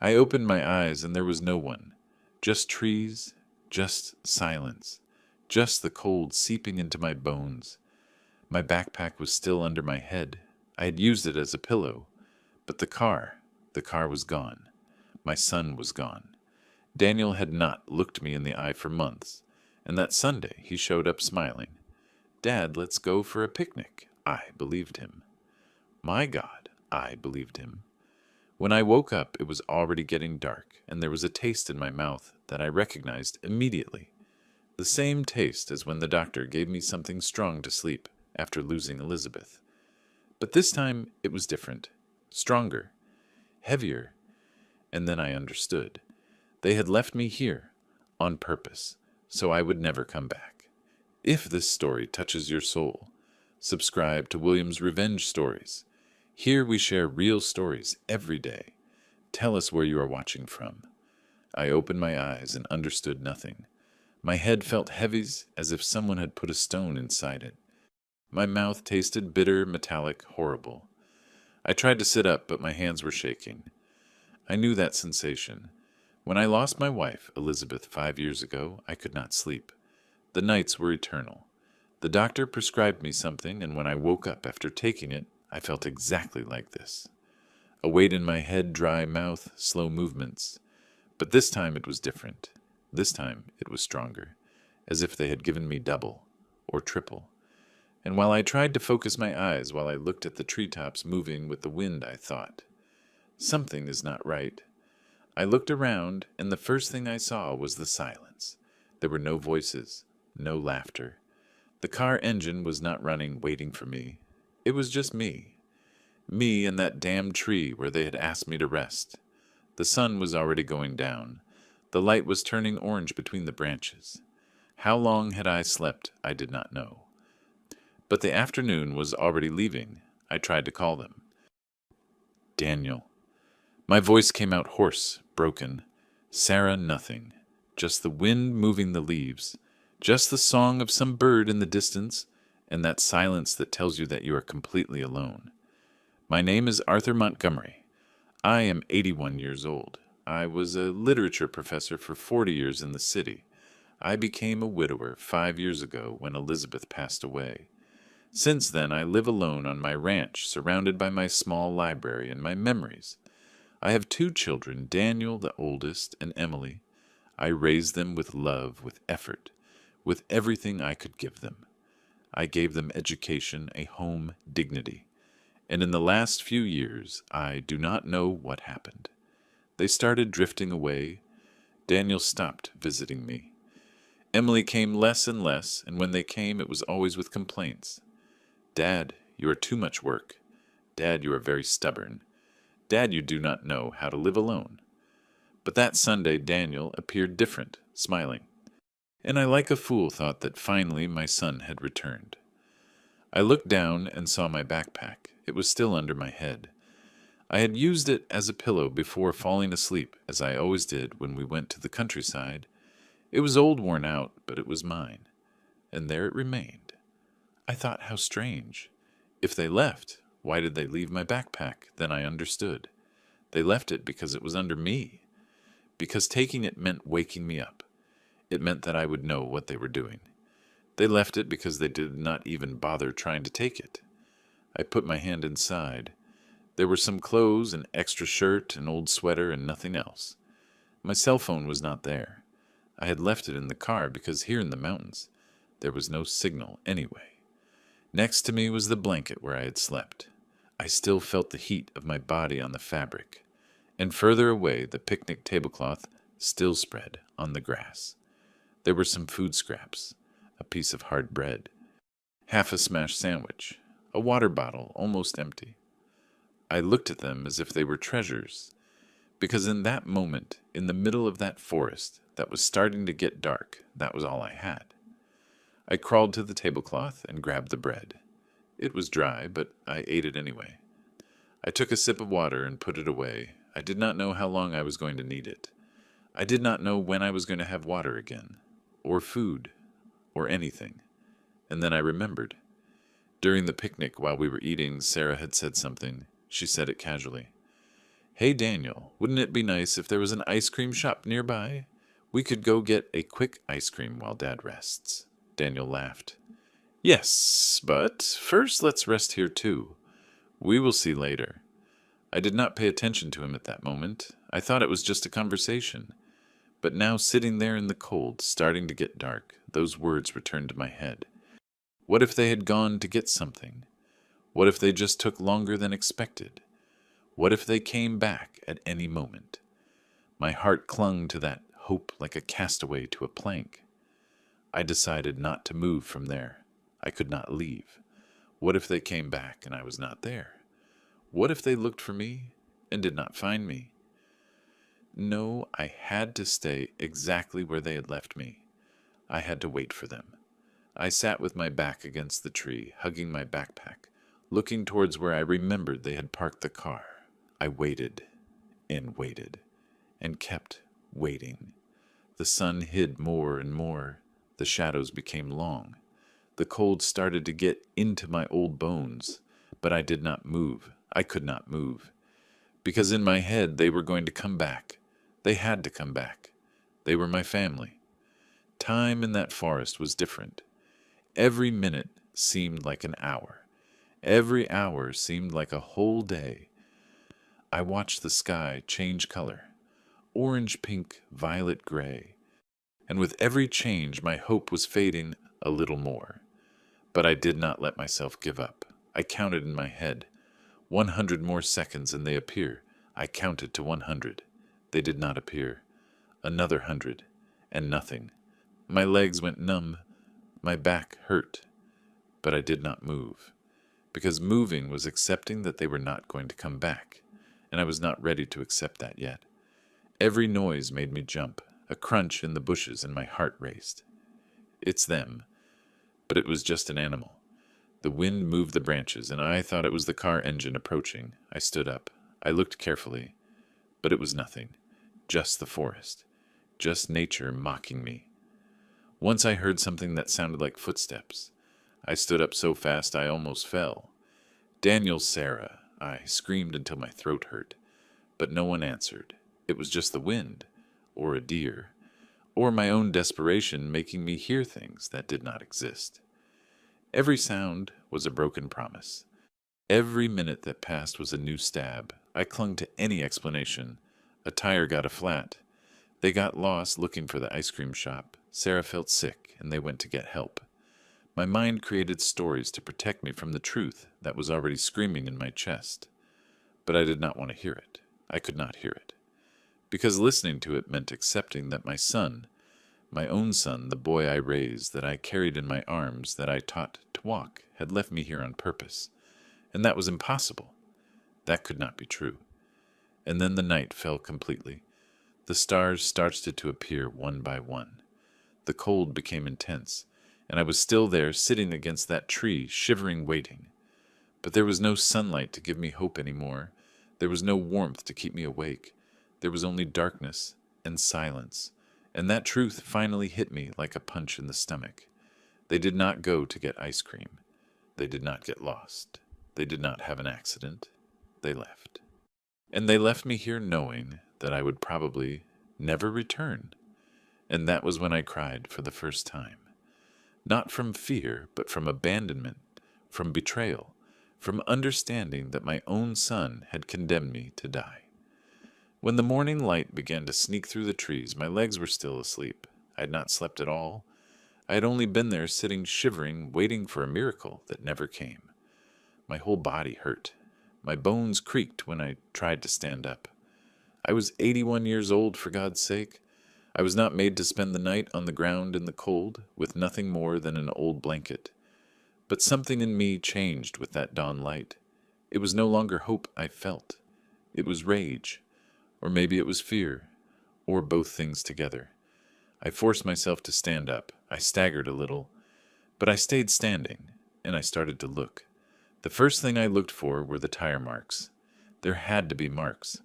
I opened my eyes and there was no one. Just trees, just silence, just the cold seeping into my bones. My backpack was still under my head. I had used it as a pillow. But the car was gone. My son was gone. Daniel had not looked me in the eye for months, and that Sunday he showed up smiling. "Dad, let's go for a picnic." I believed him. My God, I believed him. When I woke up, it was already getting dark, and there was a taste in my mouth that I recognized immediately. The same taste as when the doctor gave me something strong to sleep after losing Elizabeth. But this time it was different, stronger, heavier, and then I understood. They had left me here, on purpose, so I would never come back. If this story touches your soul, subscribe to William's Revenge Stories. Here we share real stories every day. Tell us where you are watching from. I opened my eyes and understood nothing. My head felt heavy as if someone had put a stone inside it. My mouth tasted bitter, metallic, horrible. I tried to sit up, but my hands were shaking. I knew that sensation. When I lost my wife, Elizabeth, 5 years ago, I could not sleep. The nights were eternal. The doctor prescribed me something, and when I woke up after taking it, I felt exactly like this. A weight in my head, dry mouth, slow movements. But this time it was different. This time it was stronger, as if they had given me double or triple. And while I tried to focus my eyes while I looked at the treetops moving with the wind, I thought, something is not right. I looked around, and the first thing I saw was the silence. There were no voices, no laughter. The car engine was not running, waiting for me. It was just me. Me and that damned tree where they had asked me to rest. The sun was already going down. The light was turning orange between the branches. How long had I slept, I did not know. But the afternoon was already leaving. I tried to call them. Daniel. My voice came out hoarse, broken. Sarah, nothing. Just the wind moving the leaves. Just the song of some bird in the distance, and that silence that tells you that you are completely alone. My name is Arthur Montgomery. I am 81 years old. I was a literature professor for 40 years in the city. I became a widower 5 years ago when Elizabeth passed away. Since then, I live alone on my ranch, surrounded by my small library and my memories. I have 2 children, Daniel, the oldest, and Emily. I raised them with love, with effort, with everything I could give them. I gave them education, a home, dignity. And in the last few years, I do not know what happened. They started drifting away. Daniel stopped visiting me. Emily came less and less, and when they came, it was always with complaints. "Dad, you are too much work. Dad, you are very stubborn. Dad, you do not know how to live alone." But that Sunday, Daniel appeared different, smiling. And I like a fool thought that finally my son had returned. I looked down and saw my backpack. It was still under my head. I had used it as a pillow before falling asleep, as I always did when we went to the countryside. It was old, worn out, but it was mine. And there it remained. I thought, how strange. If they left, why did they leave my backpack? Then I understood. They left it because it was under me. Because taking it meant waking me up. It meant that I would know what they were doing. They left it because they did not even bother trying to take it. I put my hand inside. There were some clothes, an extra shirt, an old sweater, and nothing else. My cell phone was not there. I had left it in the car because here in the mountains, there was no signal anyway. Next to me was the blanket where I had slept. I still felt the heat of my body on the fabric. And further away, the picnic tablecloth still spread on the grass. There were some food scraps, a piece of hard bread, half a smashed sandwich, a water bottle almost empty. I looked at them as if they were treasures, because in that moment, in the middle of that forest that was starting to get dark, that was all I had. I crawled to the tablecloth and grabbed the bread. It was dry, but I ate it anyway. I took a sip of water and put it away. I did not know how long I was going to need it. I did not know when I was going to have water again, or food, or anything. And then I remembered. During the picnic while we were eating, Sarah had said something. She said it casually. Hey, Daniel, wouldn't it be nice if there was an ice cream shop nearby? We could go get a quick ice cream while Dad rests. Daniel laughed. Yes, but first let's rest here too. We will see later. I did not pay attention to him at that moment. I thought it was just a conversation. But now, sitting there in the cold, starting to get dark, those words returned to my head. What if they had gone to get something? What if they just took longer than expected? What if they came back at any moment? My heart clung to that hope like a castaway to a plank. I decided not to move from there. I could not leave. What if they came back and I was not there? What if they looked for me and did not find me? No, I had to stay exactly where they had left me. I had to wait for them. I sat with my back against the tree, hugging my backpack, looking towards where I remembered they had parked the car. I waited and waited and kept waiting. The sun hid more and more. The shadows became long. The cold started to get into my old bones, but I did not move. I could not move. Because in my head they were going to come back. They had to come back. They were my family. Time in that forest was different. Every minute seemed like an hour. Every hour seemed like a whole day. I watched the sky change color, orange, pink, violet, gray, and with every change my hope was fading a little more. But I did not let myself give up. I counted in my head. 100 more seconds and they appear. I counted to 100. They did not appear. Another 100, and nothing. My legs went numb. My back hurt. But I did not move. Because moving was accepting that they were not going to come back, and I was not ready to accept that yet. Every noise made me jump, a crunch in the bushes, and my heart raced. It's them. But it was just an animal. The wind moved the branches, and I thought it was the car engine approaching. I stood up. I looked carefully. But it was nothing. Just the forest. Just nature mocking me. Once I heard something that sounded like footsteps. I stood up so fast I almost fell. Daniel, Sarah, I screamed until my throat hurt. But no one answered. It was just the wind, or a deer, or my own desperation making me hear things that did not exist. Every sound was a broken promise. Every minute that passed was a new stab. I clung to any explanation. A tire got a flat. They got lost looking for the ice cream shop. Sarah felt sick, and they went to get help. My mind created stories to protect me from the truth that was already screaming in my chest. But I did not want to hear it. I could not hear it. Because listening to it meant accepting that my son, my own son, the boy I raised, that I carried in my arms, that I taught to walk, had left me here on purpose. And that was impossible. That could not be true. And then the night fell completely. The stars started to appear one by one. The cold became intense, and I was still there, sitting against that tree, shivering, waiting. But there was no sunlight to give me hope anymore. There was no warmth to keep me awake. There was only darkness and silence. And that truth finally hit me like a punch in the stomach. They did not go to get ice cream. They did not get lost. They did not have an accident. They left. And they left me here knowing that I would probably never return. And that was when I cried for the first time. Not from fear, but from abandonment, from betrayal, from understanding that my own son had condemned me to die. When the morning light began to sneak through the trees, my legs were still asleep. I had not slept at all. I had only been there sitting shivering, waiting for a miracle that never came. My whole body hurt. My bones creaked when I tried to stand up. I was 81 years old, for God's sake. I was not made to spend the night on the ground in the cold, with nothing more than an old blanket. But something in me changed with that dawn light. It was no longer hope I felt. It was rage. Or maybe it was fear. Or both things together. I forced myself to stand up. I staggered a little. But I stayed standing, and I started to look. The first thing I looked for were the tire marks. There had to be marks.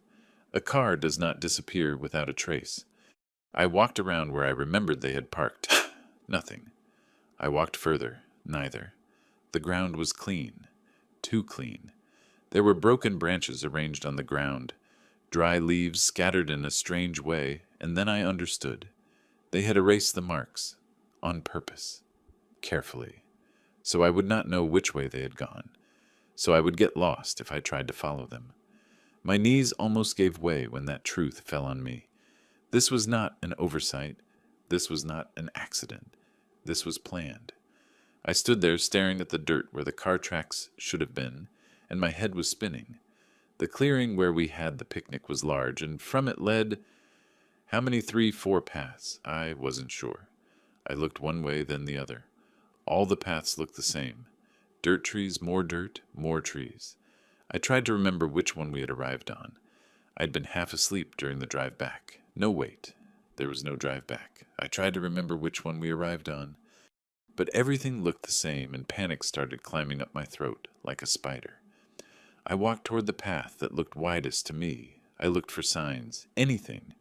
A car does not disappear without a trace. I walked around where I remembered they had parked. Nothing. I walked further. Neither. The ground was clean. Too clean. There were broken branches arranged on the ground. Dry leaves scattered in a strange way, and then I understood. They had erased the marks, on purpose, carefully, so I would not know which way they had gone, so I would get lost if I tried to follow them. My knees almost gave way when that truth fell on me. This was not an oversight. This was not an accident. This was planned. I stood there staring at the dirt where the car tracks should have been, and my head was spinning. The clearing where we had the picnic was large, and from it led, how many 3, 4 paths? I wasn't sure. I looked one way, then the other. All the paths looked the same. Dirt trees, more trees. I tried to remember which one we had arrived on. I'd been half asleep during the drive back. No, wait. There was no drive back. I tried to remember which one we arrived on. But everything looked the same, and panic started climbing up my throat like a spider. I walked toward the path that looked widest to me. I looked for signs, anything,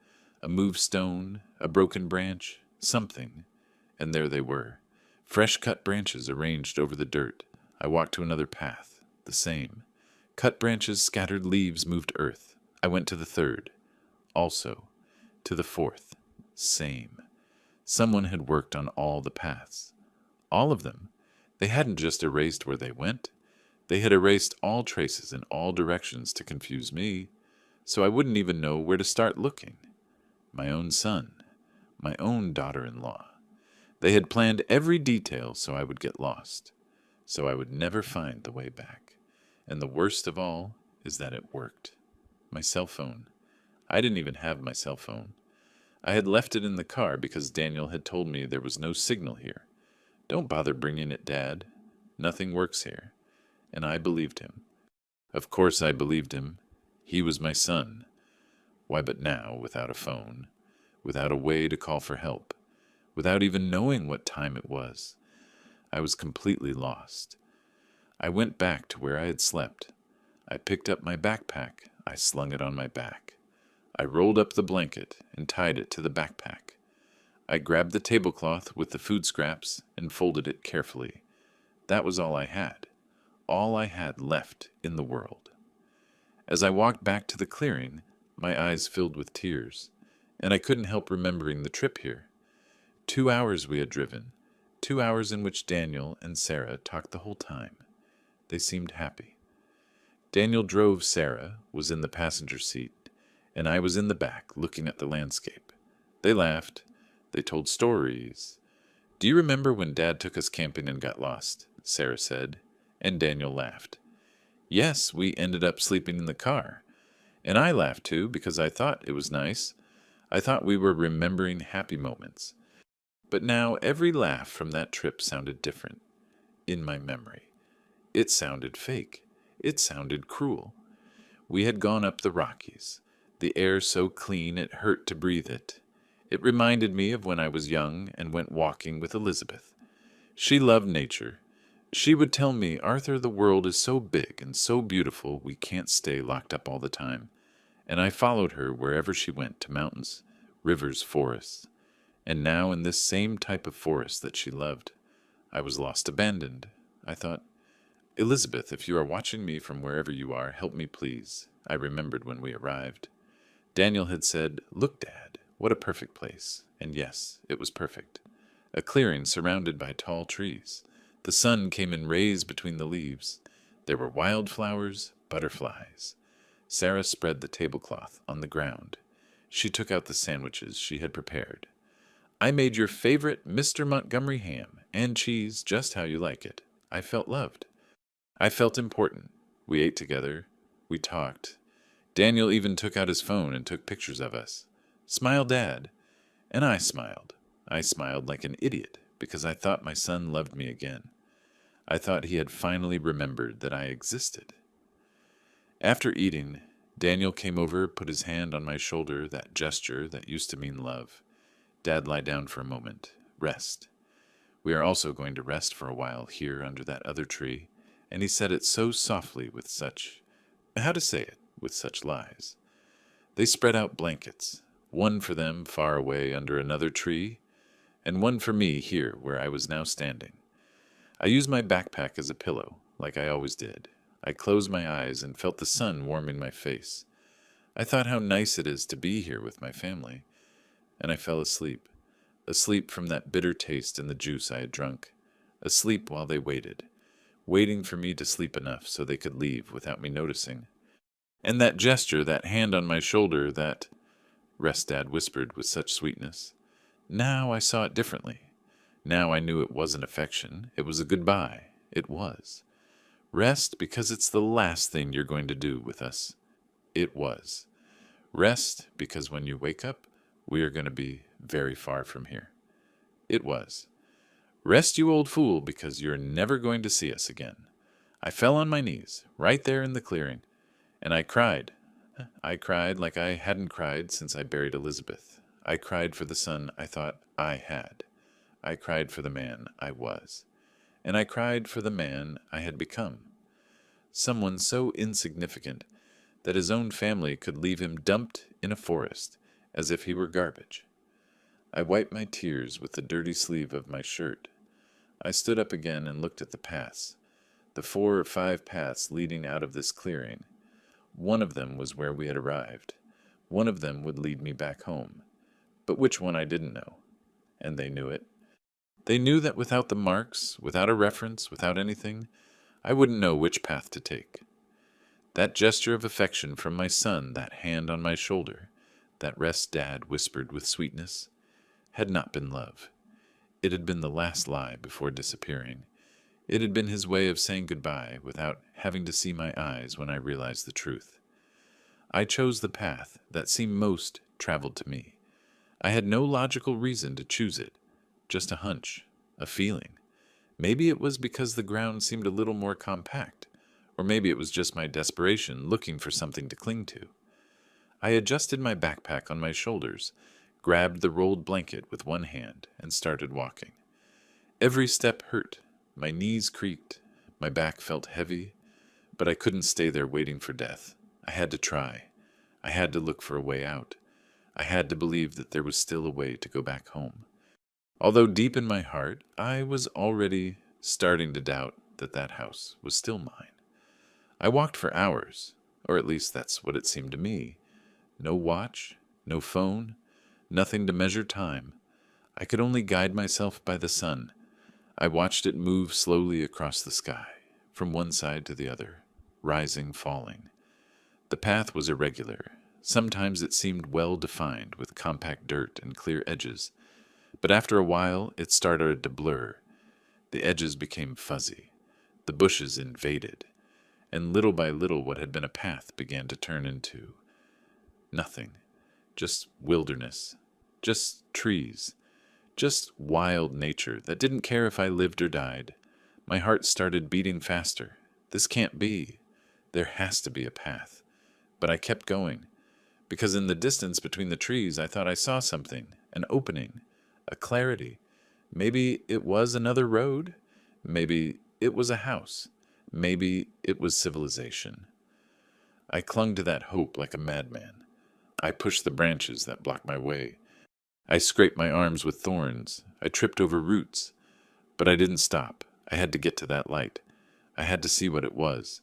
a moved stone, a broken branch, something, and there they were, fresh-cut branches arranged over the dirt. I walked to another path, the same. Cut branches, scattered leaves, moved earth. I went to the third, also, to the fourth, same. Someone had worked on all the paths. All of them. They hadn't just erased where they went. They had erased all traces in all directions to confuse me, so I wouldn't even know where to start looking. My own son, my own daughter-in-law. They had planned every detail so I would get lost, so I would never find the way back. And the worst of all is that it worked. My cell phone. I didn't even have my cell phone. I had left it in the car because Daniel had told me there was no signal here. Don't bother bringing it, Dad. Nothing works here. And I believed him. Of course I believed him. He was my son. Why, but now, without a phone, without a way to call for help, without even knowing what time it was, I was completely lost. I went back to where I had slept. I picked up my backpack. I slung it on my back. I rolled up the blanket and tied it to the backpack. I grabbed the tablecloth with the food scraps and folded it carefully. That was all I had left in the world. As I walked back to the clearing, my eyes filled with tears, and I couldn't help remembering the trip here. 2 hours we had driven, 2 hours in which Daniel and Sarah talked the whole time. They seemed happy. Daniel drove. Sarah was in the passenger seat, and I was in the back looking at the landscape. They laughed. They told stories. "Do you remember when Dad took us camping and got lost?" Sarah said, and Daniel laughed. "Yes, we ended up sleeping in the car. And I laughed too, because I thought it was nice. I thought we were remembering happy moments. But now every laugh from that trip sounded different in my memory. It sounded fake. It sounded cruel. We had gone up the Rockies, the air so clean it hurt to breathe it. It reminded me of when I was young and went walking with Elizabeth. She loved nature. She would tell me, "Arthur, the world is so big and so beautiful we can't stay locked up all the time." And I followed her wherever she went, to mountains, rivers, forests. And now in this same type of forest that she loved, I was lost, abandoned. I thought, "Elizabeth, if you are watching me from wherever you are, help me please." I remembered when we arrived. Daniel had said, "Look, Dad, what a perfect place." And yes, it was perfect. A clearing surrounded by tall trees. The sun came in rays between the leaves. There were wildflowers, butterflies. Sarah spread the tablecloth on the ground. She took out the sandwiches she had prepared. "I made your favorite Mr. Montgomery ham and cheese just how you like it." I felt loved. I felt important. We ate together. We talked. Daniel even took out his phone and took pictures of us. "Smile, Dad." And I smiled. I smiled like an idiot because I thought my son loved me again. I thought he had finally remembered that I existed. After eating, Daniel came over, put his hand on my shoulder, that gesture that used to mean love. "Dad, lie down for a moment. Rest. We are also going to rest for a while here under that other tree." And he said it so softly with such, how to say it, with such lies. They spread out blankets, one for them far away under another tree, and one for me here where I was now standing. I used my backpack as a pillow, like I always did. I closed my eyes and felt the sun warming my face. I thought how nice it is to be here with my family, and I fell asleep. Asleep from that bitter taste in the juice I had drunk. Asleep while they waited, waiting for me to sleep enough so they could leave without me noticing. And that gesture, that hand on my shoulder, that rest, Dad whispered with such sweetness. Now I saw it differently. Now I knew it wasn't affection. It was a goodbye. It was. Rest because it's the last thing you're going to do with us. It was. Rest because when you wake up, we are going to be very far from here. It was. Rest, you old fool, because you're never going to see us again. I fell on my knees, right there in the clearing, and I cried. I cried like I hadn't cried since I buried Elizabeth. I cried for the son I thought I had. I cried for the man I was. And I cried for the man I had become. Someone so insignificant that his own family could leave him dumped in a forest as if he were garbage. I wiped my tears with the dirty sleeve of my shirt. I stood up again and looked at the paths, the 4 or 5 paths leading out of this clearing. One of them was where we had arrived. One of them would lead me back home. But which one I didn't know. And they knew it. They knew that without the marks, without a reference, without anything, I wouldn't know which path to take. That gesture of affection from my son, that hand on my shoulder, that rest Dad whispered with sweetness, had not been love. It had been the last lie before disappearing. It had been his way of saying goodbye without having to see my eyes when I realized the truth. I chose the path that seemed most traveled to me. I had no logical reason to choose it, just a hunch, a feeling. Maybe it was because the ground seemed a little more compact, or maybe it was just my desperation looking for something to cling to. I adjusted my backpack on my shoulders, grabbed the rolled blanket with one hand, and started walking. Every step hurt. My knees creaked. My back felt heavy. But I couldn't stay there waiting for death. I had to try. I had to look for a way out. I had to believe that there was still a way to go back home. Although deep in my heart, I was already starting to doubt that that house was still mine. I walked for hours, or at least that's what it seemed to me. No watch, no phone, nothing to measure time. I could only guide myself by the sun. I watched it move slowly across the sky, from one side to the other, rising, falling. The path was irregular. Sometimes it seemed well defined, with compact dirt and clear edges. But after a while, it started to blur. The edges became fuzzy. The bushes invaded. And little by little, what had been a path began to turn into nothing. Just wilderness. Just trees. Just wild nature that didn't care if I lived or died. My heart started beating faster. This can't be. There has to be a path. But I kept going, because in the distance between the trees I thought I saw something, an opening, a clarity. Maybe it was another road. Maybe it was a house. Maybe it was civilization. I clung to that hope like a madman. I pushed the branches that blocked my way. I scraped my arms with thorns. I tripped over roots. But I didn't stop. I had to get to that light. I had to see what it was.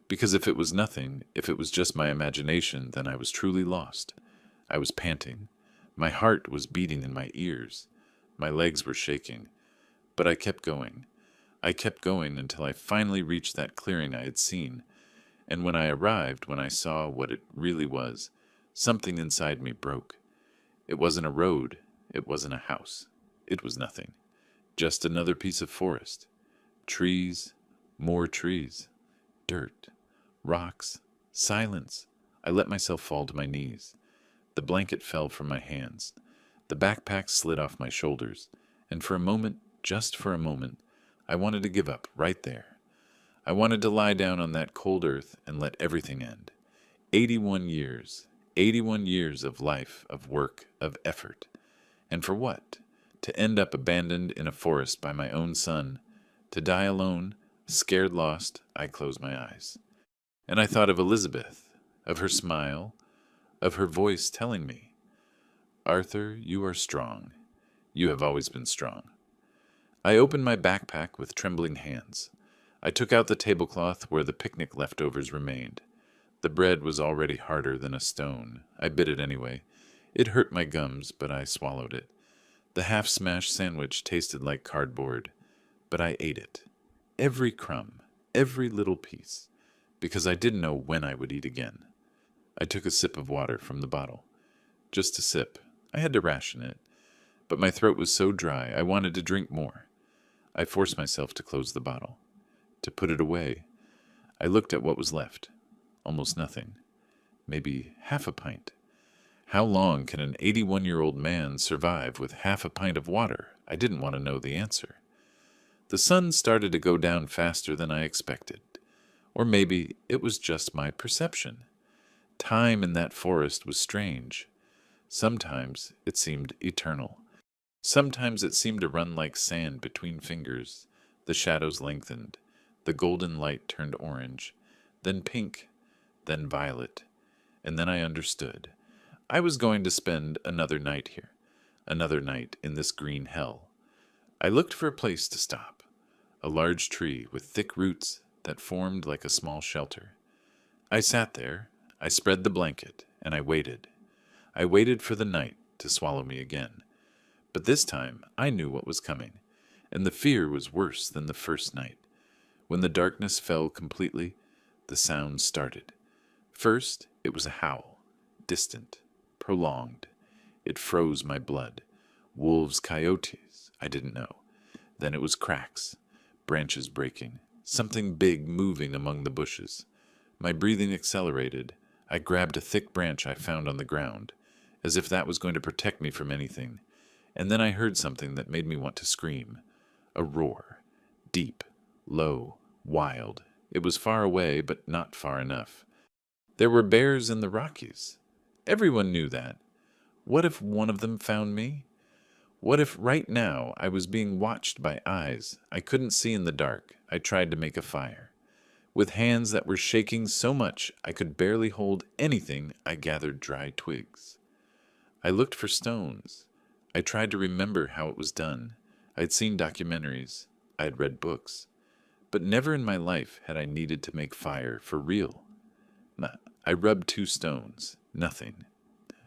Because if it was nothing, if it was just my imagination, then I was truly lost. I was panting. My heart was beating in my ears. My legs were shaking. But I kept going. I kept going until I finally reached that clearing I had seen. And when I arrived, when I saw what it really was, something inside me broke. It wasn't a road. It wasn't a house. It was nothing. Just another piece of forest. Trees, more trees, dirt, rocks, silence. I let myself fall to my knees. The blanket fell from my hands. The backpack slid off my shoulders. And for a moment, just for a moment, I wanted to give up right there. I wanted to lie down on that cold earth and let everything end. 81 years. 81 years of life, of work, of effort. And for what? To end up abandoned in a forest by my own son. To die alone, scared lost, I closed my eyes. And I thought of Elizabeth, of her smile, of her voice telling me, "Arthur, you are strong. You have always been strong." I opened my backpack with trembling hands. I took out the tablecloth where the picnic leftovers remained. The bread was already harder than a stone. I bit it anyway. It hurt my gums, but I swallowed it. The half-smashed sandwich tasted like cardboard, but I ate it. Every crumb, every little piece, because I didn't know when I would eat again. I took a sip of water from the bottle. Just a sip. I had to ration it. But my throat was so dry, I wanted to drink more. I forced myself to close the bottle, to put it away. I looked at what was left. Almost nothing. Maybe half a pint. How long can an 81-year-old man survive with half a pint of water? I didn't want to know the answer. The sun started to go down faster than I expected. Or maybe it was just my perception. Time in that forest was strange. Sometimes it seemed eternal. Sometimes it seemed to run like sand between fingers. The shadows lengthened. The golden light turned orange, then pink, then violet. And then I understood. I was going to spend another night here, another night in this green hell. I looked for a place to stop, a large tree with thick roots that formed like a small shelter. I sat there, I spread the blanket, and I waited. I waited for the night to swallow me again. But this time I knew what was coming, and the fear was worse than the first night. When the darkness fell completely, the sound started. First, it was a howl, distant, prolonged. It froze my blood. Wolves, coyotes, I didn't know. Then it was cracks, branches breaking, something big moving among the bushes. My breathing accelerated. I grabbed a thick branch I found on the ground, as if that was going to protect me from anything. And then I heard something that made me want to scream. A roar. Deep, low, wild. It was far away, but not far enough. There were bears in the Rockies. Everyone knew that. What if one of them found me? What if right now I was being watched by eyes I couldn't see in the dark? I tried to make a fire. With hands that were shaking so much I could barely hold anything, I gathered dry twigs. I looked for stones. I tried to remember how it was done. I'd seen documentaries. I had read books. But never in my life had I needed to make fire for real. I rubbed 2 stones. Nothing.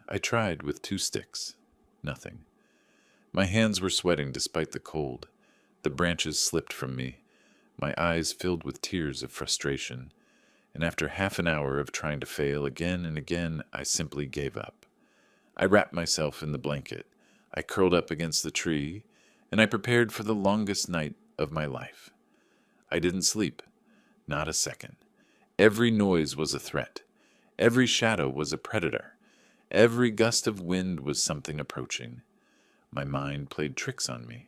I tried with 2 sticks. Nothing. My hands were sweating despite the cold. The branches slipped from me. My eyes filled with tears of frustration. And after half an hour of trying to fail again and again, I simply gave up. I wrapped myself in the blanket. I curled up against the tree, and I prepared for the longest night of my life. I didn't sleep. Not a second. Every noise was a threat. Every shadow was a predator. Every gust of wind was something approaching. My mind played tricks on me.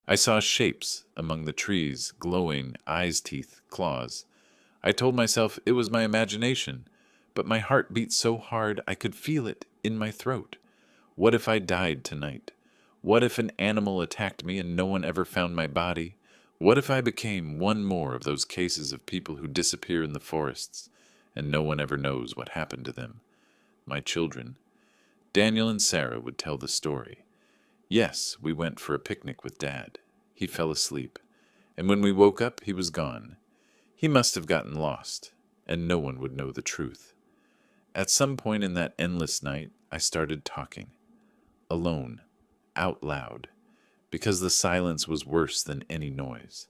I saw shapes among the trees, glowing, eyes, teeth, claws. I told myself it was my imagination, but my heart beat so hard I could feel it in my throat. What if I died tonight? What if an animal attacked me and no one ever found my body? What if I became one more of those cases of people who disappear in the forests, and no one ever knows what happened to them? My children. Daniel and Sarah would tell the story. Yes, we went for a picnic with Dad. He fell asleep, and when we woke up, he was gone. He must have gotten lost, and no one would know the truth. At some point in that endless night, I started talking. Alone, out loud, because the silence was worse than any noise.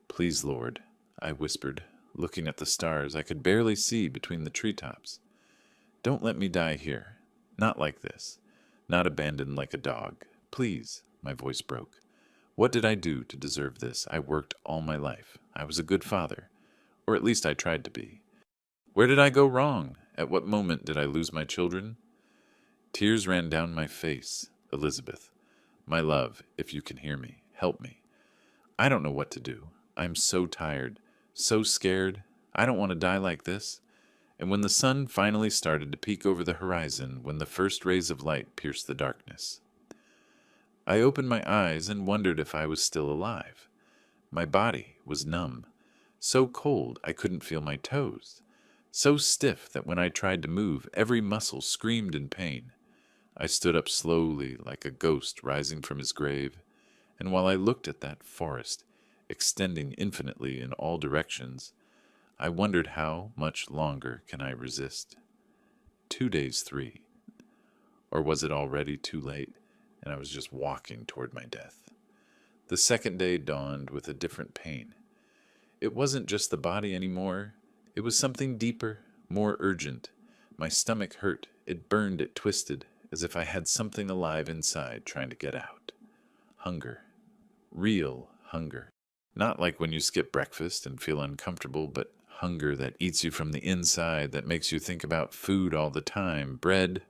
Please, Lord, I whispered, looking at the stars I could barely see between the treetops. Don't let me die here. Not like this. Not abandoned like a dog. Please, my voice broke. What did I do to deserve this? I worked all my life. I was a good father, or at least I tried to be. Where did I go wrong? At what moment did I lose my children? Tears ran down my face. Elizabeth, my love, if you can hear me, help me. I don't know what to do. I'm so tired, so scared. I don't want to die like this. And when the sun finally started to peek over the horizon, when the first rays of light pierced the darkness, I opened my eyes and wondered if I was still alive. My body was numb, so cold I couldn't feel my toes, so stiff that when I tried to move, every muscle screamed in pain. I stood up slowly like a ghost rising from his grave, and while I looked at that forest, extending infinitely in all directions, I wondered how much longer can I resist? 2 days, 3. Or was it already too late, and I was just walking toward my death? The second day dawned with a different pain. It wasn't just the body anymore. It was something deeper, more urgent. My stomach hurt. It burned, it twisted, as if I had something alive inside trying to get out. Hunger. Real hunger. Not like when you skip breakfast and feel uncomfortable, but hunger that eats you from the inside, that makes you think about food all the time. Bread,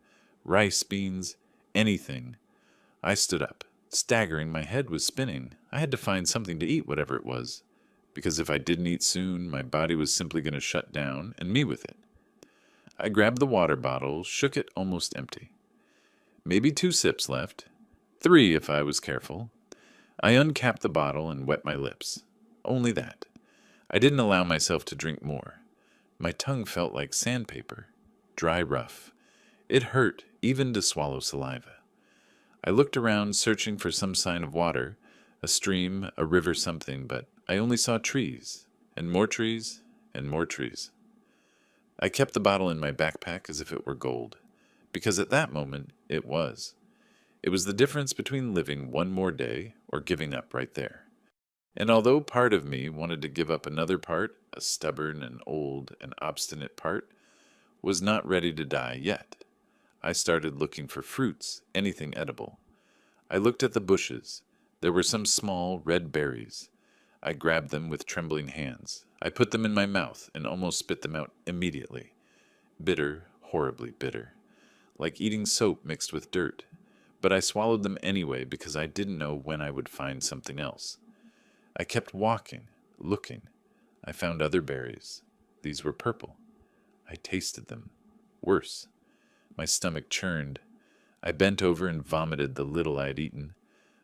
rice, beans, anything. I stood up, staggering. My head was spinning. I had to find something to eat, whatever it was, because if I didn't eat soon, my body was simply going to shut down, and me with it. I grabbed the water bottle, shook it almost empty. Maybe 2 sips left. 3 if I was careful. I uncapped the bottle and wet my lips. Only that. I didn't allow myself to drink more. My tongue felt like sandpaper, dry rough. It hurt even to swallow saliva. I looked around, searching for some sign of water, a stream, a river, something, but I only saw trees, and more trees, and more trees. I kept the bottle in my backpack as if it were gold, because at that moment it was. It was the difference between living one more day or giving up right there. And although part of me wanted to give up, another part, a stubborn and old and obstinate part, was not ready to die yet. I started looking for fruits, anything edible. I looked at the bushes. There were some small red berries. I grabbed them with trembling hands. I put them in my mouth and almost spit them out immediately. Bitter, horribly bitter. Like eating soap mixed with dirt. But I swallowed them anyway because I didn't know when I would find something else. I kept walking, looking. I found other berries. These were purple. I tasted them. Worse. My stomach churned. I bent over and vomited the little I had eaten.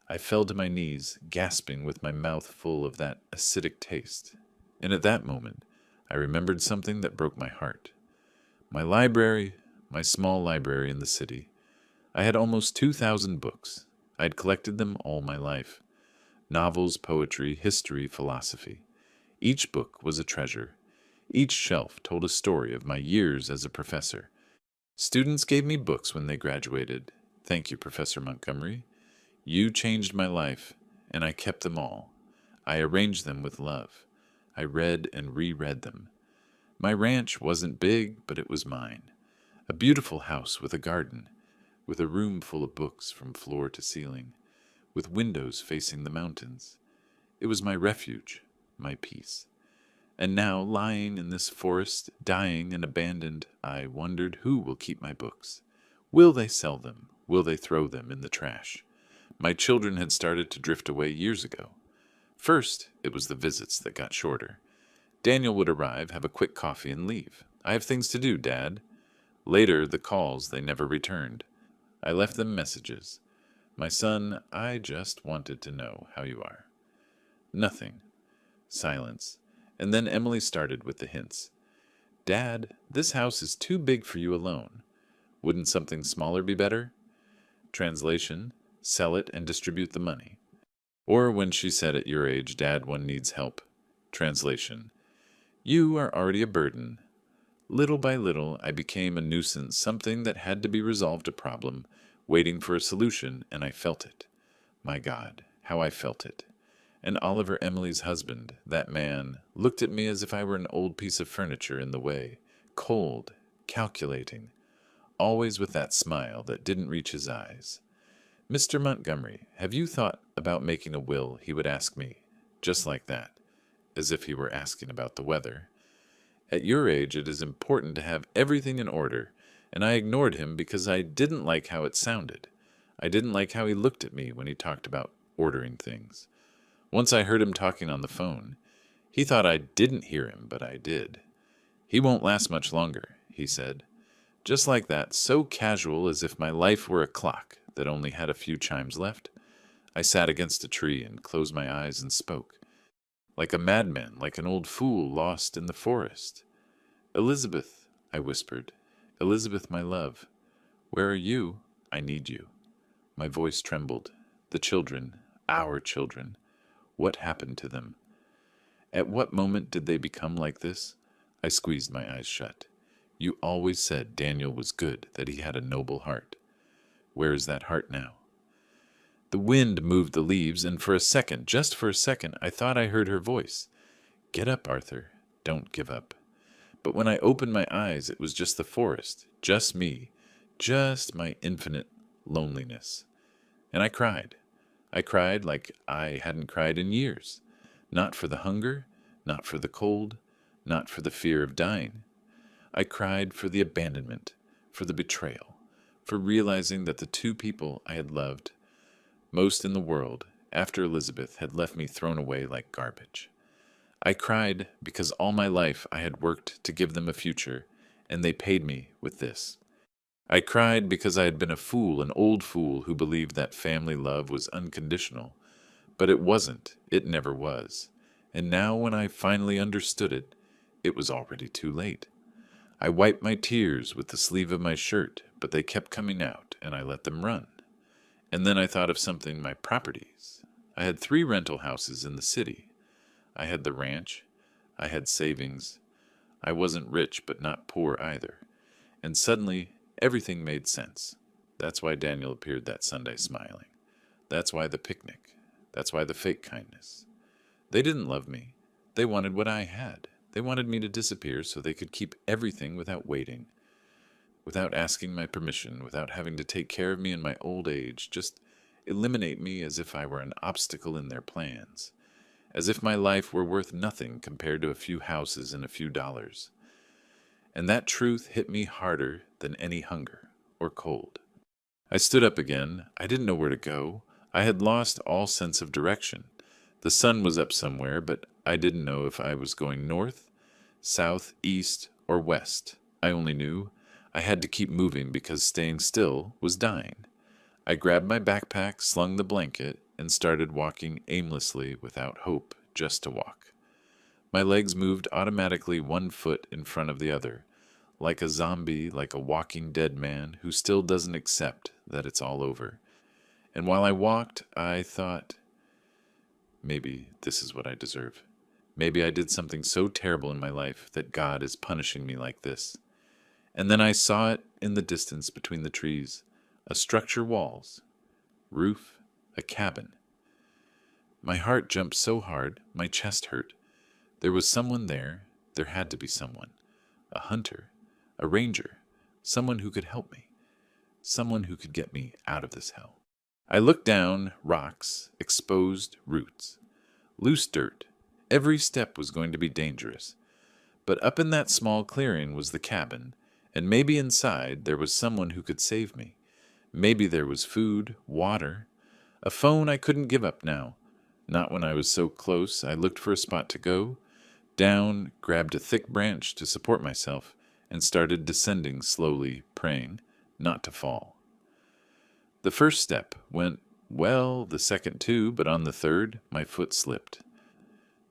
I fell to my knees, gasping with my mouth full of that acidic taste. And at that moment, I remembered something that broke my heart. My library, my small library in the city. I had almost 2,000 books. I had collected them all my life. Novels, poetry, history, philosophy. Each book was a treasure. Each shelf told a story of my years as a professor. Students gave me books when they graduated. Thank you, Professor Montgomery. You changed my life, and I kept them all. I arranged them with love. I read and reread them. My ranch wasn't big, but it was mine. A beautiful house with a garden, with a room full of books from floor to ceiling, with windows facing the mountains. It was my refuge, my peace. And now, lying in this forest, dying and abandoned, I wondered who will keep my books. Will they sell them? Will they throw them in the trash? My children had started to drift away years ago. First, it was the visits that got shorter. Daniel would arrive, have a quick coffee, and leave. I have things to do, Dad. Later, the calls, they never returned. I left them messages. My son, I just wanted to know how you are. Nothing. Silence. And then Emily started with the hints. Dad, this house is too big for you alone. Wouldn't something smaller be better? Translation, sell it and distribute the money. Or when she said at your age, Dad, one needs help. Translation, you are already a burden. Little by little, I became a nuisance, something that had to be resolved, a problem, waiting for a solution, and I felt it. My God, how I felt it. And Oliver, Emily's husband, that man, looked at me as if I were an old piece of furniture in the way, cold, calculating, always with that smile that didn't reach his eyes. Mr. Montgomery, have you thought about making a will? He would ask me, just like that, as if he were asking about the weather. At your age, it is important to have everything in order, and I ignored him because I didn't like how it sounded. I didn't like how he looked at me when he talked about ordering things. Once I heard him talking on the phone. He thought I didn't hear him, but I did. He won't last much longer, he said. Just like that, so casual as if my life were a clock that only had a few chimes left. I sat against a tree and closed my eyes and spoke. Like a madman, like an old fool lost in the forest. Elizabeth, I whispered. Elizabeth, my love. Where are you? I need you. My voice trembled. The children, our children. What happened to them? At what moment did they become like this? I squeezed my eyes shut. You always said Daniel was good, that he had a noble heart. Where is that heart now? The wind moved the leaves, and for a second, just for a second, I thought I heard her voice. Get up, Arthur. Don't give up. But when I opened my eyes, it was just the forest, just me, just my infinite loneliness. And I cried. I cried like I hadn't cried in years. Not for the hunger, not for the cold, not for the fear of dying. I cried for the abandonment, for the betrayal, for realizing that the two people I had loved most in the world, after Elizabeth, had left me thrown away like garbage. I cried because all my life I had worked to give them a future, and they paid me with this. I cried because I had been a fool, an old fool who believed that family love was unconditional. But it wasn't. It never was. And now when I finally understood it, it was already too late. I wiped my tears with the sleeve of my shirt, but they kept coming out, and I let them run. And then I thought of something, my properties. I had 3 rental houses in the city. I had the ranch. I had savings. I wasn't rich, but not poor either. And suddenly, everything made sense. That's why Daniel appeared that Sunday smiling. That's why the picnic. That's why the fake kindness. They didn't love me. They wanted what I had. They wanted me to disappear so they could keep everything without waiting, without asking my permission, without having to take care of me in my old age, just eliminate me as if I were an obstacle in their plans, as if my life were worth nothing compared to a few houses and a few dollars. And that truth hit me harder than any hunger or cold. I stood up again. I didn't know where to go. I had lost all sense of direction. The sun was up somewhere, but I didn't know if I was going north, south, east, or west. I only knew I had to keep moving because staying still was dying. I grabbed my backpack, slung the blanket, and started walking aimlessly without hope, just to walk. My legs moved automatically 1 foot in front of the other, like a zombie, like a walking dead man who still doesn't accept that it's all over. And while I walked, I thought, maybe this is what I deserve. Maybe I did something so terrible in my life that God is punishing me like this. And then I saw it in the distance between the trees, a structure walls, roof, a cabin. My heart jumped so hard, my chest hurt. There was someone there. There had to be someone. A hunter, a ranger, someone who could help me, someone who could get me out of this hell. I looked down, rocks, exposed roots, loose dirt. Every step was going to be dangerous. But up in that small clearing was the cabin, and maybe inside there was someone who could save me. Maybe there was food, water, a phone I couldn't give up now. Not when I was so close. I looked for a spot to go, down, grabbed a thick branch to support myself, and started descending slowly, praying not to fall. The first step went well, the second too, but on the third, my foot slipped.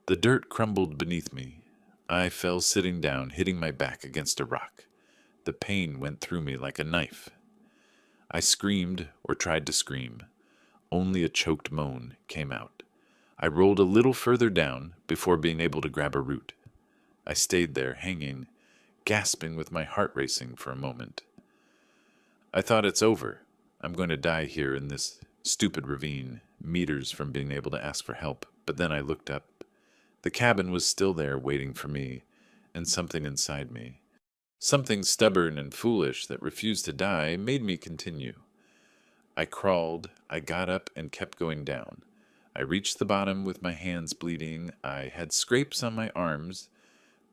The dirt crumbled beneath me. I fell sitting down, hitting my back against a rock. The pain went through me like a knife. I screamed or tried to scream. Only a choked moan came out. I rolled a little further down before being able to grab a root. I stayed there, hanging, gasping with my heart racing for a moment. I thought it's over. I'm going to die here in this stupid ravine, meters from being able to ask for help. But then I looked up. The cabin was still there waiting for me, and something inside me, something stubborn and foolish that refused to die, made me continue. I crawled, I got up and kept going down. I reached the bottom with my hands bleeding. I had scrapes on my arms,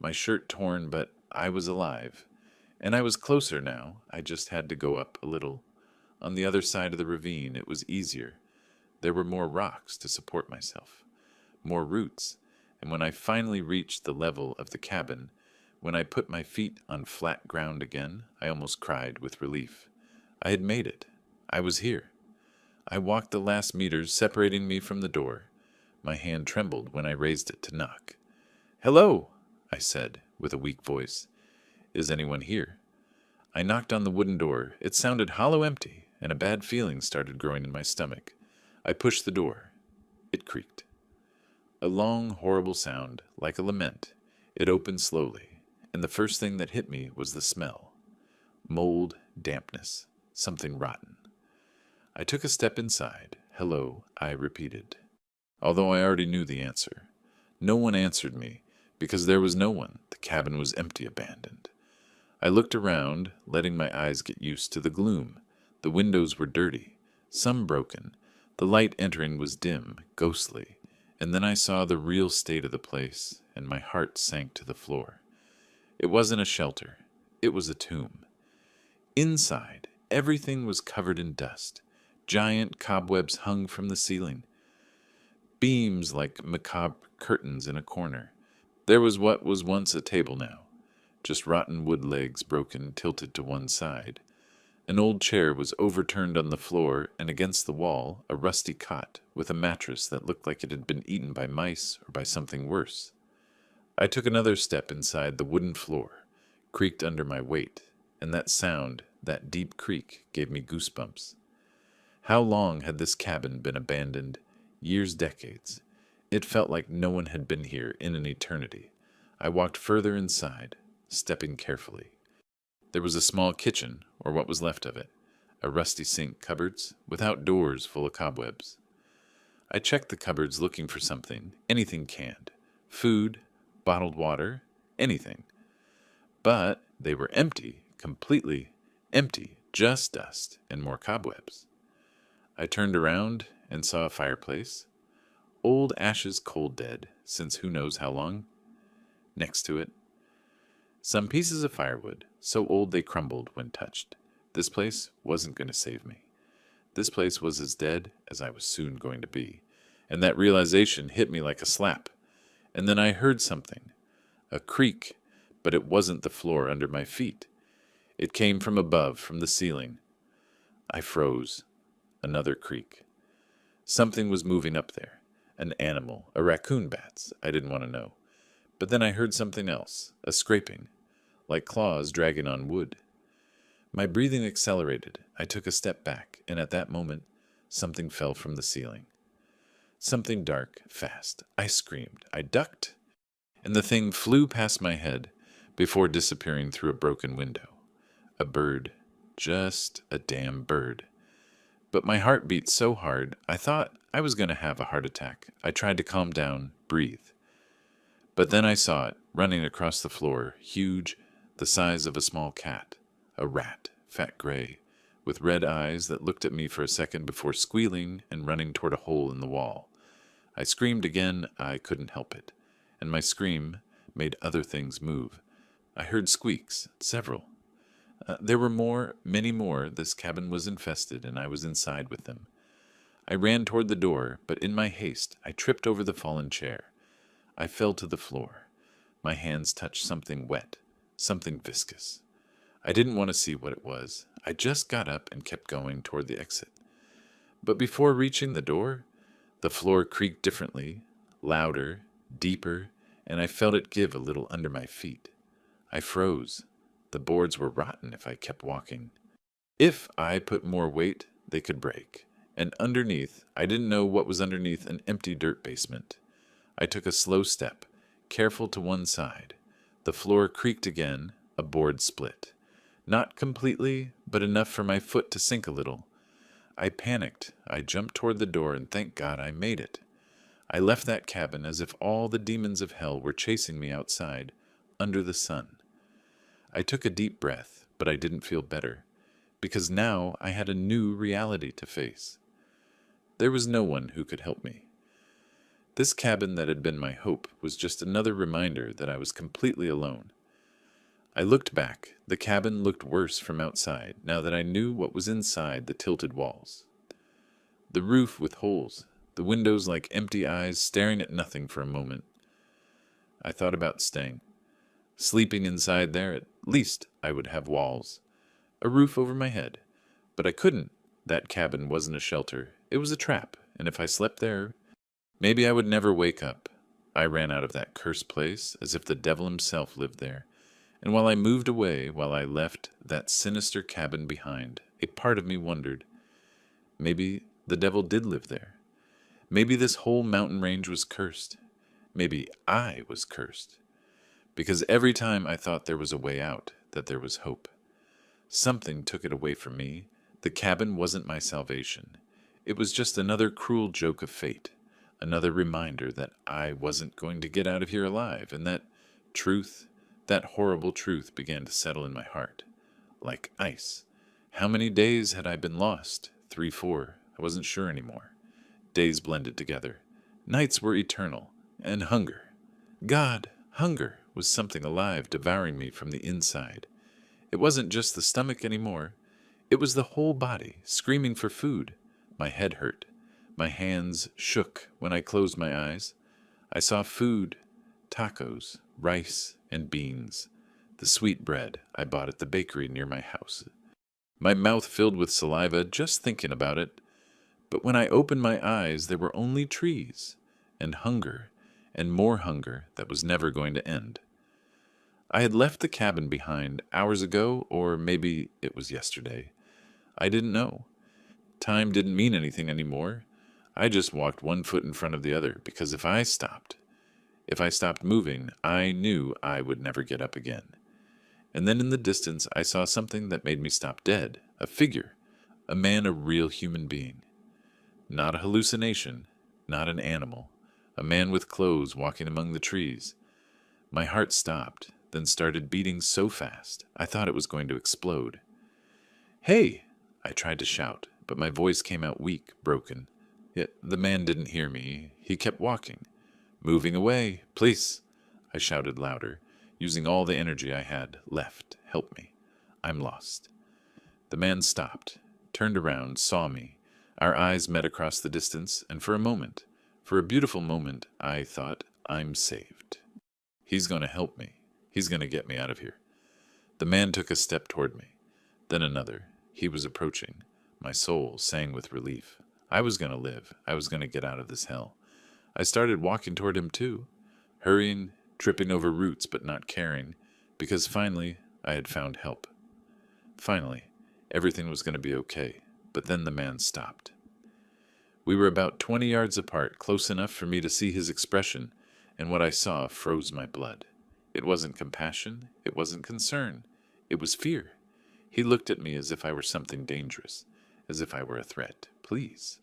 my shirt torn, but I was alive. And I was closer now. I just had to go up a little. On the other side of the ravine, it was easier. There were more rocks to support myself, more roots. And when I finally reached the level of the cabin, when I put my feet on flat ground again, I almost cried with relief. I had made it. I was here. I walked the last meters separating me from the door. My hand trembled when I raised it to knock. "Hello," I said, with a weak voice. "Is anyone here?" I knocked on the wooden door. It sounded hollow empty, and a bad feeling started growing in my stomach. I pushed the door. It creaked. A long, horrible sound, like a lament. It opened slowly, and the first thing that hit me was the smell. Mold, dampness, something rotten. I took a step inside. "Hello," I repeated, although I already knew the answer. No one answered me, because there was no one. The cabin was empty, abandoned. I looked around, letting my eyes get used to the gloom. The windows were dirty, some broken. The light entering was dim, ghostly. And then I saw the real state of the place, and my heart sank to the floor. It wasn't a shelter. It was a tomb. Inside, everything was covered in dust. Giant cobwebs hung from the ceiling. Beams like macabre curtains in a corner. There was what was once a table now, just rotten wood legs broken, tilted to one side. An old chair was overturned on the floor, and against the wall, a rusty cot with a mattress that looked like it had been eaten by mice or by something worse. I took another step inside. The wooden floor creaked under my weight, and that sound, that deep creak, gave me goosebumps. How long had this cabin been abandoned? Years, decades. It felt like no one had been here in an eternity. I walked further inside, stepping carefully. There was a small kitchen, or what was left of it, a rusty sink, cupboards, without doors, full of cobwebs. I checked the cupboards looking for something, anything canned, food, bottled water, anything. But they were empty, completely empty, just dust and more cobwebs. I turned around and saw a fireplace, old ashes cold dead, since who knows how long. Next to it, some pieces of firewood, so old they crumbled when touched. This place wasn't going to save me. This place was as dead as I was soon going to be, and that realization hit me like a slap. And then I heard something, a creak, but it wasn't the floor under my feet. It came from above, from the ceiling. I froze. Another creak. Something was moving up there. An animal, a raccoon, bats. I didn't want to know. But then I heard something else, a scraping, like claws dragging on wood. My breathing accelerated. I took a step back, and at that moment, something fell from the ceiling. Something dark, fast. I screamed. I ducked, and the thing flew past my head before disappearing through a broken window. A bird. Just a damn bird. But my heart beat so hard, I thought I was going to have a heart attack. I tried to calm down, breathe. But then I saw it, running across the floor, huge, the size of a small cat. A rat, fat gray, with red eyes that looked at me for a second before squealing and running toward a hole in the wall. I screamed again. I couldn't help it. And my scream made other things move. I heard squeaks, several. There were more, many more. This cabin was infested, and I was inside with them. I ran toward the door, but in my haste, I tripped over the fallen chair. I fell to the floor. My hands touched something wet, something viscous. I didn't want to see what it was. I just got up and kept going toward the exit. But before reaching the door, the floor creaked differently, louder, deeper, and I felt it give a little under my feet. I froze. The boards were rotten if I kept walking. If I put more weight, they could break. And underneath, I didn't know what was underneath an empty dirt basement. I took a slow step, careful to one side. The floor creaked again, a board split. Not completely, but enough for my foot to sink a little. I panicked. I jumped toward the door, and thank God I made it. I left that cabin as if all the demons of hell were chasing me outside, under the sun. I took a deep breath, but I didn't feel better, because now I had a new reality to face. There was no one who could help me. This cabin that had been my hope was just another reminder that I was completely alone. I looked back. The cabin looked worse from outside, now that I knew what was inside the tilted walls. The roof with holes, the windows like empty eyes staring at nothing for a moment. I thought about staying. Sleeping inside there, at least I would have walls, a roof over my head. But I couldn't. That cabin wasn't a shelter. It was a trap, and if I slept there, maybe I would never wake up. I ran out of that cursed place as if the devil himself lived there. And while I moved away, while I left that sinister cabin behind, a part of me wondered, maybe the devil did live there. Maybe this whole mountain range was cursed. Maybe I was cursed. because every time I thought there was a way out, that there was hope. Something took it away from me. The cabin wasn't my salvation. It was just another cruel joke of fate, another reminder that I wasn't going to get out of here alive, and that truth, that horrible truth, began to settle in my heart, like ice. How many days had I been lost? 3, 4. I wasn't sure anymore. Days blended together. Nights were eternal. And hunger. God, hunger was something alive devouring me from the inside. It wasn't just the stomach anymore. It was the whole body, screaming for food. My head hurt. My hands shook when I closed my eyes. I saw food, tacos, rice, and beans. The sweet bread I bought at the bakery near my house. My mouth filled with saliva just thinking about it. But when I opened my eyes, there were only trees, and hunger, and more hunger that was never going to end. I had left the cabin behind hours ago, or maybe it was yesterday. I didn't know. Time didn't mean anything anymore. I just walked one foot in front of the other, because if I stopped moving, I knew I would never get up again. And then in the distance, I saw something that made me stop dead. A figure. A man, a real human being. Not a hallucination. Not an animal. A man with clothes walking among the trees. My heart stopped, then started beating so fast, I thought it was going to explode. "Hey!" I tried to shout, but my voice came out weak, broken. Yet the man didn't hear me. He kept walking. "Moving away, please!" I shouted louder, using all the energy I had left. "Help me. I'm lost." The man stopped, turned around, saw me. Our eyes met across the distance, and for a beautiful moment, I thought, I'm saved. He's going to help me. He's going to get me out of here. The man took a step toward me, then another. He was approaching. My soul sang with relief. I was going to live. I was going to get out of this hell. I started walking toward him too, hurrying, tripping over roots but not caring, because finally I had found help. Finally, everything was going to be okay, but then the man stopped. We were about 20 yards apart, close enough for me to see his expression, and what I saw froze my blood. It wasn't compassion, it wasn't concern, it was fear. He looked at me as if I were something dangerous, as if I were a threat. "Please."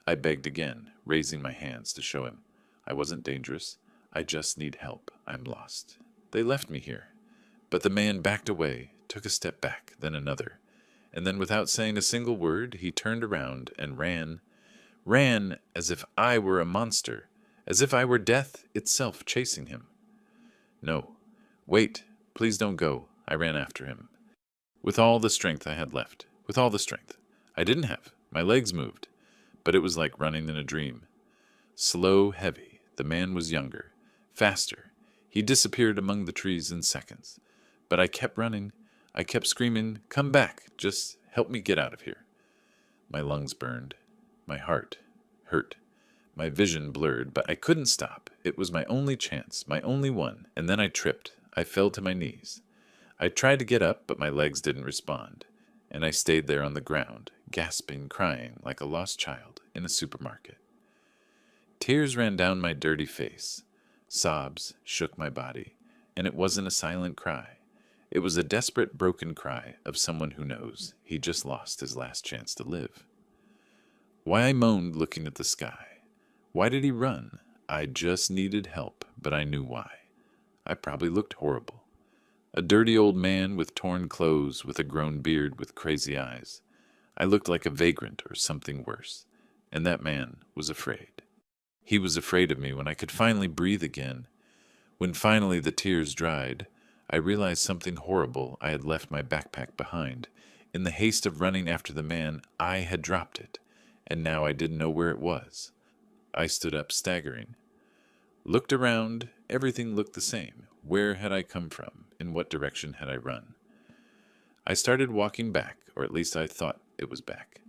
I begged again, raising my hands to show him. I wasn't dangerous, I just need help. I'm lost. They left me here. But the man backed away, took a step back, then another. And then without saying a single word, he turned around and ran as if I were a monster, as if I were death itself chasing him. "No. Wait. Please don't go." I ran after him. With all the strength I had left. With all the strength. I didn't have. My legs moved. But it was like running in a dream. Slow, heavy. The man was younger. Faster. He disappeared among the trees in seconds. But I kept running. I kept screaming, "Come back. Just help me get out of here." My lungs burned. My heart hurt. My vision blurred, but I couldn't stop. It was my only chance, my only one. And then I tripped. I fell to my knees. I tried to get up, but my legs didn't respond. And I stayed there on the ground, gasping, crying like a lost child in a supermarket. Tears ran down my dirty face. Sobs shook my body. And it wasn't a silent cry. It was a desperate, broken cry of someone who knows he just lost his last chance to live. Why I moaned looking at the sky. Why did he run? I just needed help, but I knew why. I probably looked horrible. A dirty old man with torn clothes, with a grown beard, with crazy eyes. I looked like a vagrant or something worse, and that man was afraid. He was afraid of me when I could finally breathe again. When finally the tears dried, I realized something horrible. I had left my backpack behind. In the haste of running after the man, I had dropped it, and now I didn't know where it was. I stood up, staggering. Looked around. Everything looked the same. Where had I come from? In what direction had I run? I started walking back, or at least I thought it was back.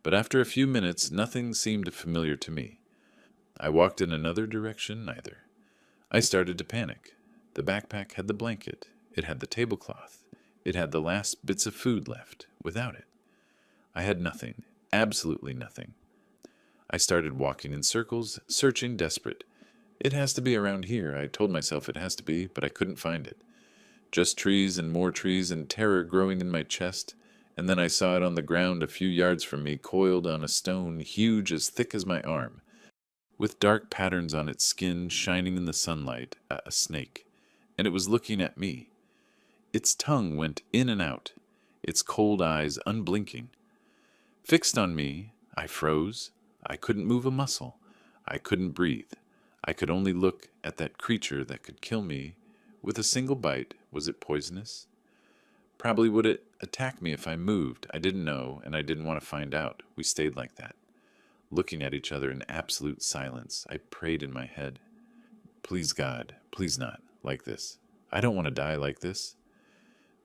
But after a few minutes, nothing seemed familiar to me. I walked in another direction, neither. I started to panic. The backpack had the blanket. It had the tablecloth. It had the last bits of food left. Without it, I had nothing. Absolutely nothing. I started walking in circles, searching, desperate. It has to be around here. I told myself it has to be, but I couldn't find it. Just trees and more trees and terror growing in my chest, and then I saw it on the ground a few yards from me, coiled on a stone huge as thick as my arm, with dark patterns on its skin shining in the sunlight, a snake, and it was looking at me. Its tongue went in and out, its cold eyes unblinking. Fixed on me, I froze. I couldn't move a muscle. I couldn't breathe. I could only look at that creature that could kill me with a single bite. Was it poisonous? Probably would it attack me if I moved. I didn't know, and I didn't want to find out. We stayed like that, looking at each other in absolute silence. I prayed in my head. Please, God, please not like this. I don't want to die like this.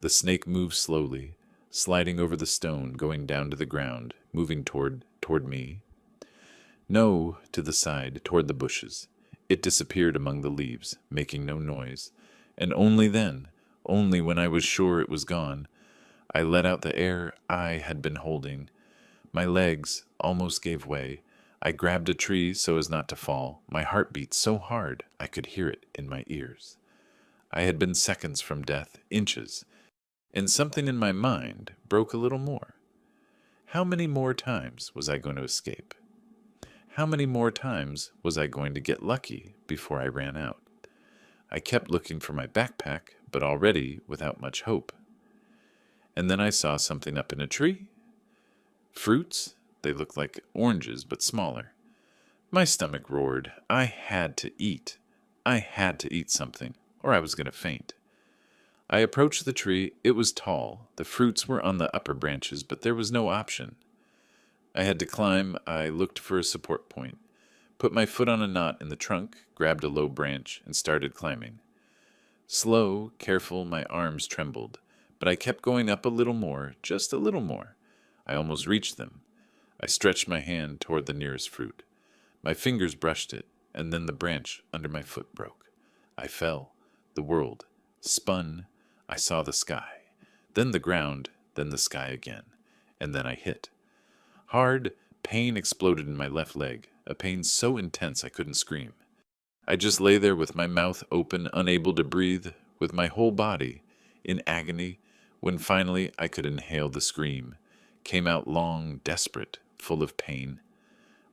The snake moved slowly, sliding over the stone, going down to the ground, moving toward me. No, to the side, toward the bushes. It disappeared among the leaves, making no noise, and only then, only when I was sure it was gone, I let out the air I had been holding. My legs almost gave way. I grabbed a tree so as not to fall. My heart beat so hard I could hear it in my ears. I had been seconds from death, inches, and something in my mind broke a little more. How many more times was I going to escape? How many more times was I going to get lucky before I ran out? I kept looking for my backpack, but already without much hope. And then I saw something up in a tree. Fruits? They looked like oranges, but smaller. My stomach roared. I had to eat. I had to eat something, or I was going to faint. I approached the tree. It was tall. The fruits were on the upper branches, but there was no option. I had to climb. I looked for a support point, put my foot on a knot in the trunk, grabbed a low branch, and started climbing. Slow, careful, my arms trembled, but I kept going up a little more, just a little more. I almost reached them. I stretched my hand toward the nearest fruit. My fingers brushed it, and then the branch under my foot broke. I fell. The world spun. I saw the sky, then the ground, then the sky again, and then I hit. Hard pain exploded in my left leg, a pain so intense I couldn't scream. I just lay there with my mouth open, unable to breathe, with my whole body in agony, when finally I could inhale the scream. Came out long, desperate, full of pain.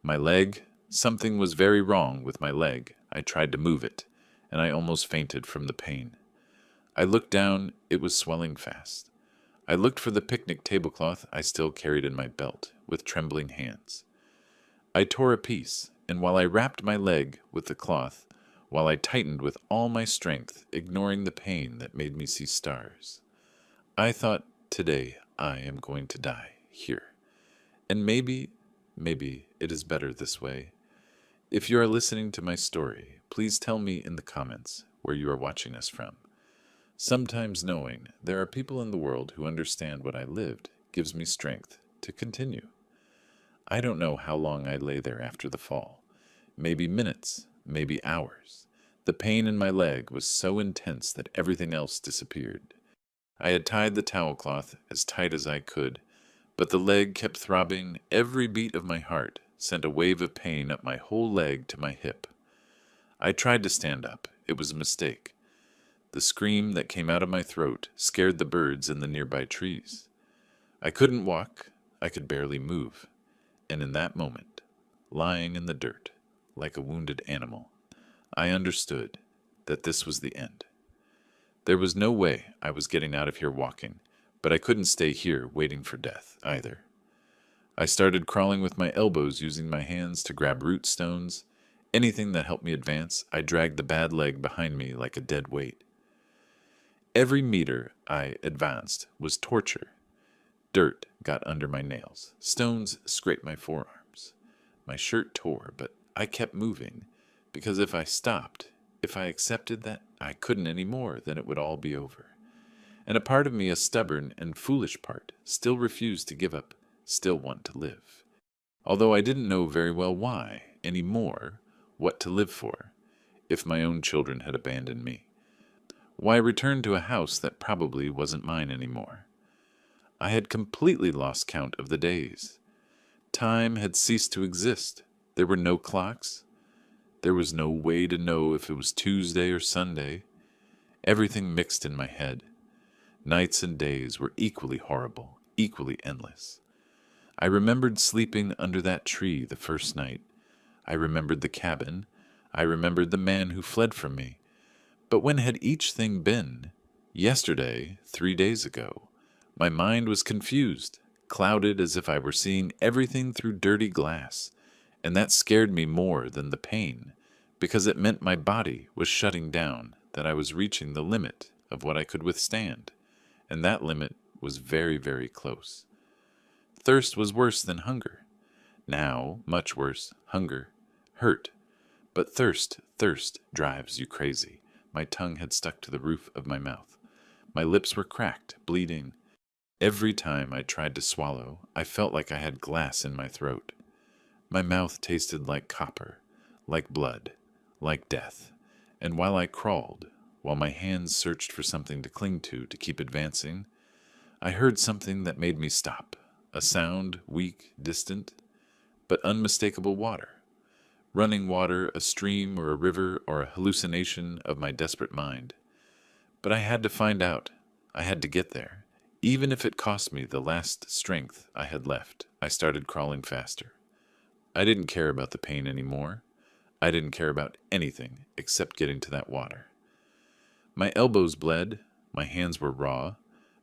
My leg, something was very wrong with my leg. I tried to move it, and I almost fainted from the pain. I looked down. It was swelling fast. I looked for the picnic tablecloth I still carried in my belt, with trembling hands. I tore a piece, and while I wrapped my leg with the cloth, while I tightened with all my strength, ignoring the pain that made me see stars, I thought, today I am going to die here. And maybe it is better this way. If you are listening to my story, please tell me in the comments where you are watching us from. Sometimes knowing there are people in the world who understand what I lived gives me strength to continue. I don't know how long I lay there after the fall. Maybe minutes, maybe hours. The pain in my leg was so intense that everything else disappeared. I had tied the towel cloth as tight as I could, but the leg kept throbbing. Every beat of my heart sent a wave of pain up my whole leg to my hip. I tried to stand up. It was a mistake. The scream that came out of my throat scared the birds in the nearby trees. I couldn't walk. I could barely move. And in that moment, lying in the dirt, like a wounded animal, I understood that this was the end. There was no way I was getting out of here walking, but I couldn't stay here waiting for death either. I started crawling with my elbows, using my hands to grab root stones. Anything that helped me advance, I dragged the bad leg behind me like a dead weight. Every meter I advanced was torture. Dirt got under my nails. Stones scraped my forearms. My shirt tore, but I kept moving, because if I stopped, if I accepted that I couldn't anymore, then it would all be over. And a part of me, a stubborn and foolish part, still refused to give up, still want to live. Although I didn't know very well why, anymore, what to live for, if my own children had abandoned me. Why return to a house that probably wasn't mine anymore? I had completely lost count of the days. Time had ceased to exist. There were no clocks, There was no way to know if it was Tuesday or Sunday. Everything mixed in my head. Nights and days were equally horrible, equally endless. I remembered sleeping under that tree the first night. I remembered the cabin. I remembered the man who fled from me. But when had each thing been? Yesterday, 3 days ago. My mind was confused, clouded as if I were seeing everything through dirty glass, and that scared me more than the pain, because it meant my body was shutting down, that I was reaching the limit of what I could withstand, and that limit was very, very close. Thirst was worse than hunger. Now, much worse, hunger, hurt. But thirst drives you crazy. My tongue had stuck to the roof of my mouth. My lips were cracked, bleeding. Every time I tried to swallow, I felt like I had glass in my throat. My mouth tasted like copper, like blood, like death. And while I crawled, while my hands searched for something to cling to keep advancing, I heard something that made me stop. A sound, weak, distant, but unmistakable water. Running water, a stream or a river or a hallucination of my desperate mind. But I had to find out. I had to get there. Even if it cost me the last strength I had left, I started crawling faster. I didn't care about the pain anymore. I didn't care about anything except getting to that water. My elbows bled, my hands were raw,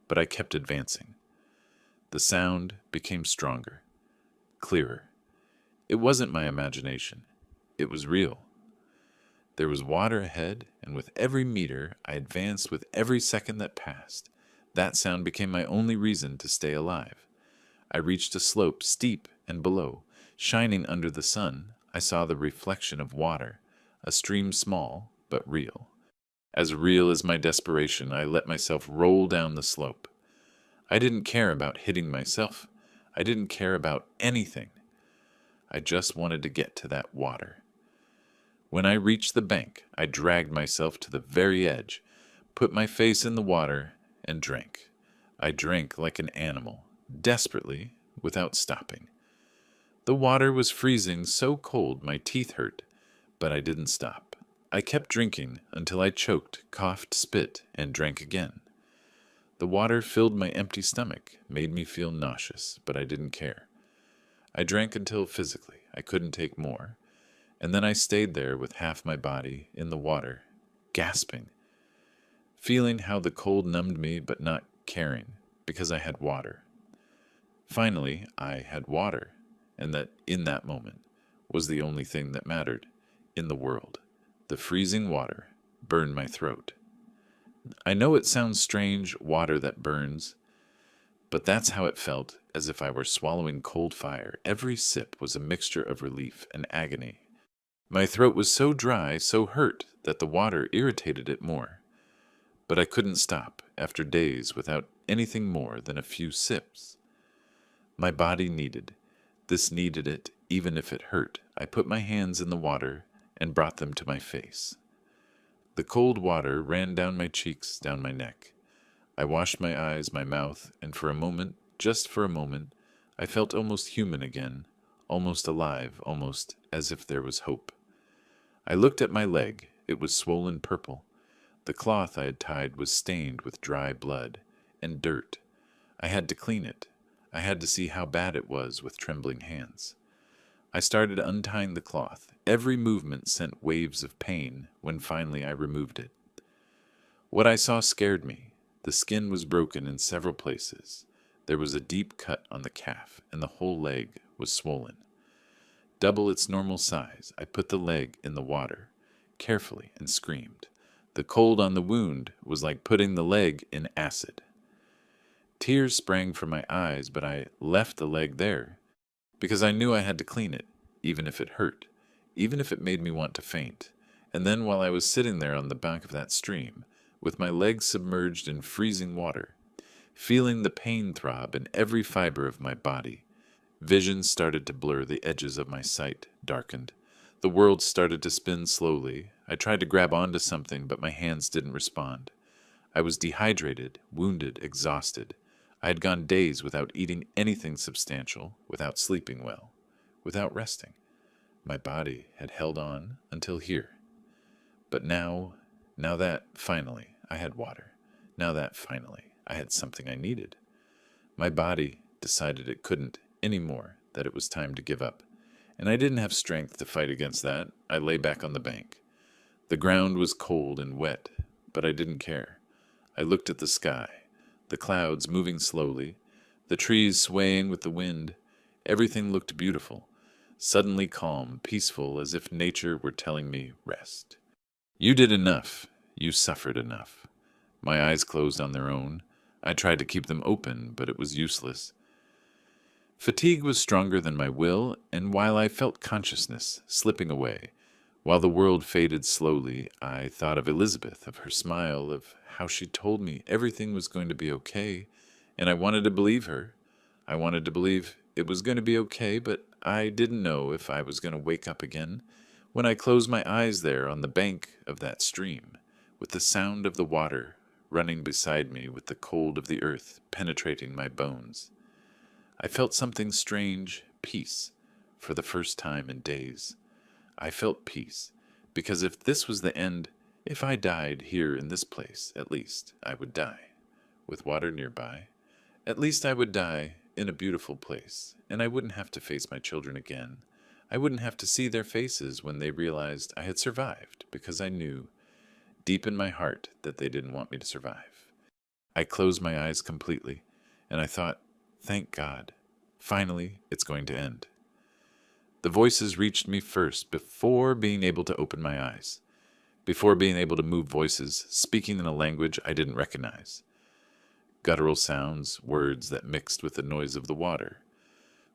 but I kept advancing. The sound became stronger, clearer. It wasn't my imagination. It was real. There was water ahead, and with every meter I advanced with every second that passed. That sound became my only reason to stay alive. I reached a slope steep and below. Shining under the sun, I saw the reflection of water, a stream small but real. As real as my desperation, I let myself roll down the slope. I didn't care about hitting myself. I didn't care about anything. I just wanted to get to that water. When I reached the bank, I dragged myself to the very edge, put my face in the water, and drank. I drank like an animal, desperately, without stopping. The water was freezing so cold my teeth hurt, but I didn't stop. I kept drinking until I choked, coughed, spit, and drank again. The water filled my empty stomach, made me feel nauseous, but I didn't care. I drank until physically I couldn't take more, and then I stayed there with half my body in the water, gasping, feeling how the cold numbed me but not caring, because I had water. Finally, I had water, and that in that moment was the only thing that mattered in the world. The freezing water burned my throat. I know it sounds strange, water that burns, but that's how it felt, as if I were swallowing cold fire. Every sip was a mixture of relief and agony. My throat was so dry, so hurt, that the water irritated it more. But I couldn't stop, after days, without anything more than a few sips. My body needed it, even if it hurt. I put my hands in the water and brought them to my face. The cold water ran down my cheeks, down my neck. I washed my eyes, my mouth, and for a moment, just for a moment, I felt almost human again, almost alive, almost as if there was hope. I looked at my leg. It was swollen purple. The cloth I had tied was stained with dry blood and dirt. I had to clean it. I had to see how bad it was with trembling hands. I started untying the cloth. Every movement sent waves of pain when finally I removed it. What I saw scared me. The skin was broken in several places. There was a deep cut on the calf, and the whole leg was swollen. Double its normal size, I put the leg in the water, carefully, and screamed. The cold on the wound was like putting the leg in acid. Tears sprang from my eyes, but I left the leg there, because I knew I had to clean it, even if it hurt, even if it made me want to faint. And then while I was sitting there on the bank of that stream, with my legs submerged in freezing water, feeling the pain throb in every fiber of my body, visions started to blur, the edges of my sight darkened. The world started to spin slowly. I tried to grab onto something, but my hands didn't respond. I was dehydrated, wounded, exhausted. I had gone days without eating anything substantial, without sleeping well, without resting. My body had held on until here. But now that, finally, I had water. Now that, finally, I had something I needed. My body decided it couldn't any more, that it was time to give up. And I didn't have strength to fight against that. I lay back on the bank. The ground was cold and wet, but I didn't care. I looked at the sky, the clouds moving slowly, the trees swaying with the wind. Everything looked beautiful, suddenly calm, peaceful, as if nature were telling me, rest. You did enough. You suffered enough. My eyes closed on their own. I tried to keep them open, but it was useless. Fatigue was stronger than my will, and while I felt consciousness slipping away, while the world faded slowly, I thought of Elizabeth, of her smile, of how she told me everything was going to be okay, and I wanted to believe her. I wanted to believe it was going to be okay, but I didn't know if I was going to wake up again when I closed my eyes there on the bank of that stream, with the sound of the water running beside me, with the cold of the earth penetrating my bones. I felt something strange, peace, for the first time in days. I felt peace, because if this was the end, if I died here in this place, at least I would die, with water nearby. At least I would die in a beautiful place, and I wouldn't have to face my children again. I wouldn't have to see their faces when they realized I had survived, because I knew, deep in my heart, that they didn't want me to survive. I closed my eyes completely, and I thought, thank God, finally it's going to end. The voices reached me first before being able to open my eyes, before being able to move voices, speaking in a language I didn't recognize. Guttural sounds, words that mixed with the noise of the water.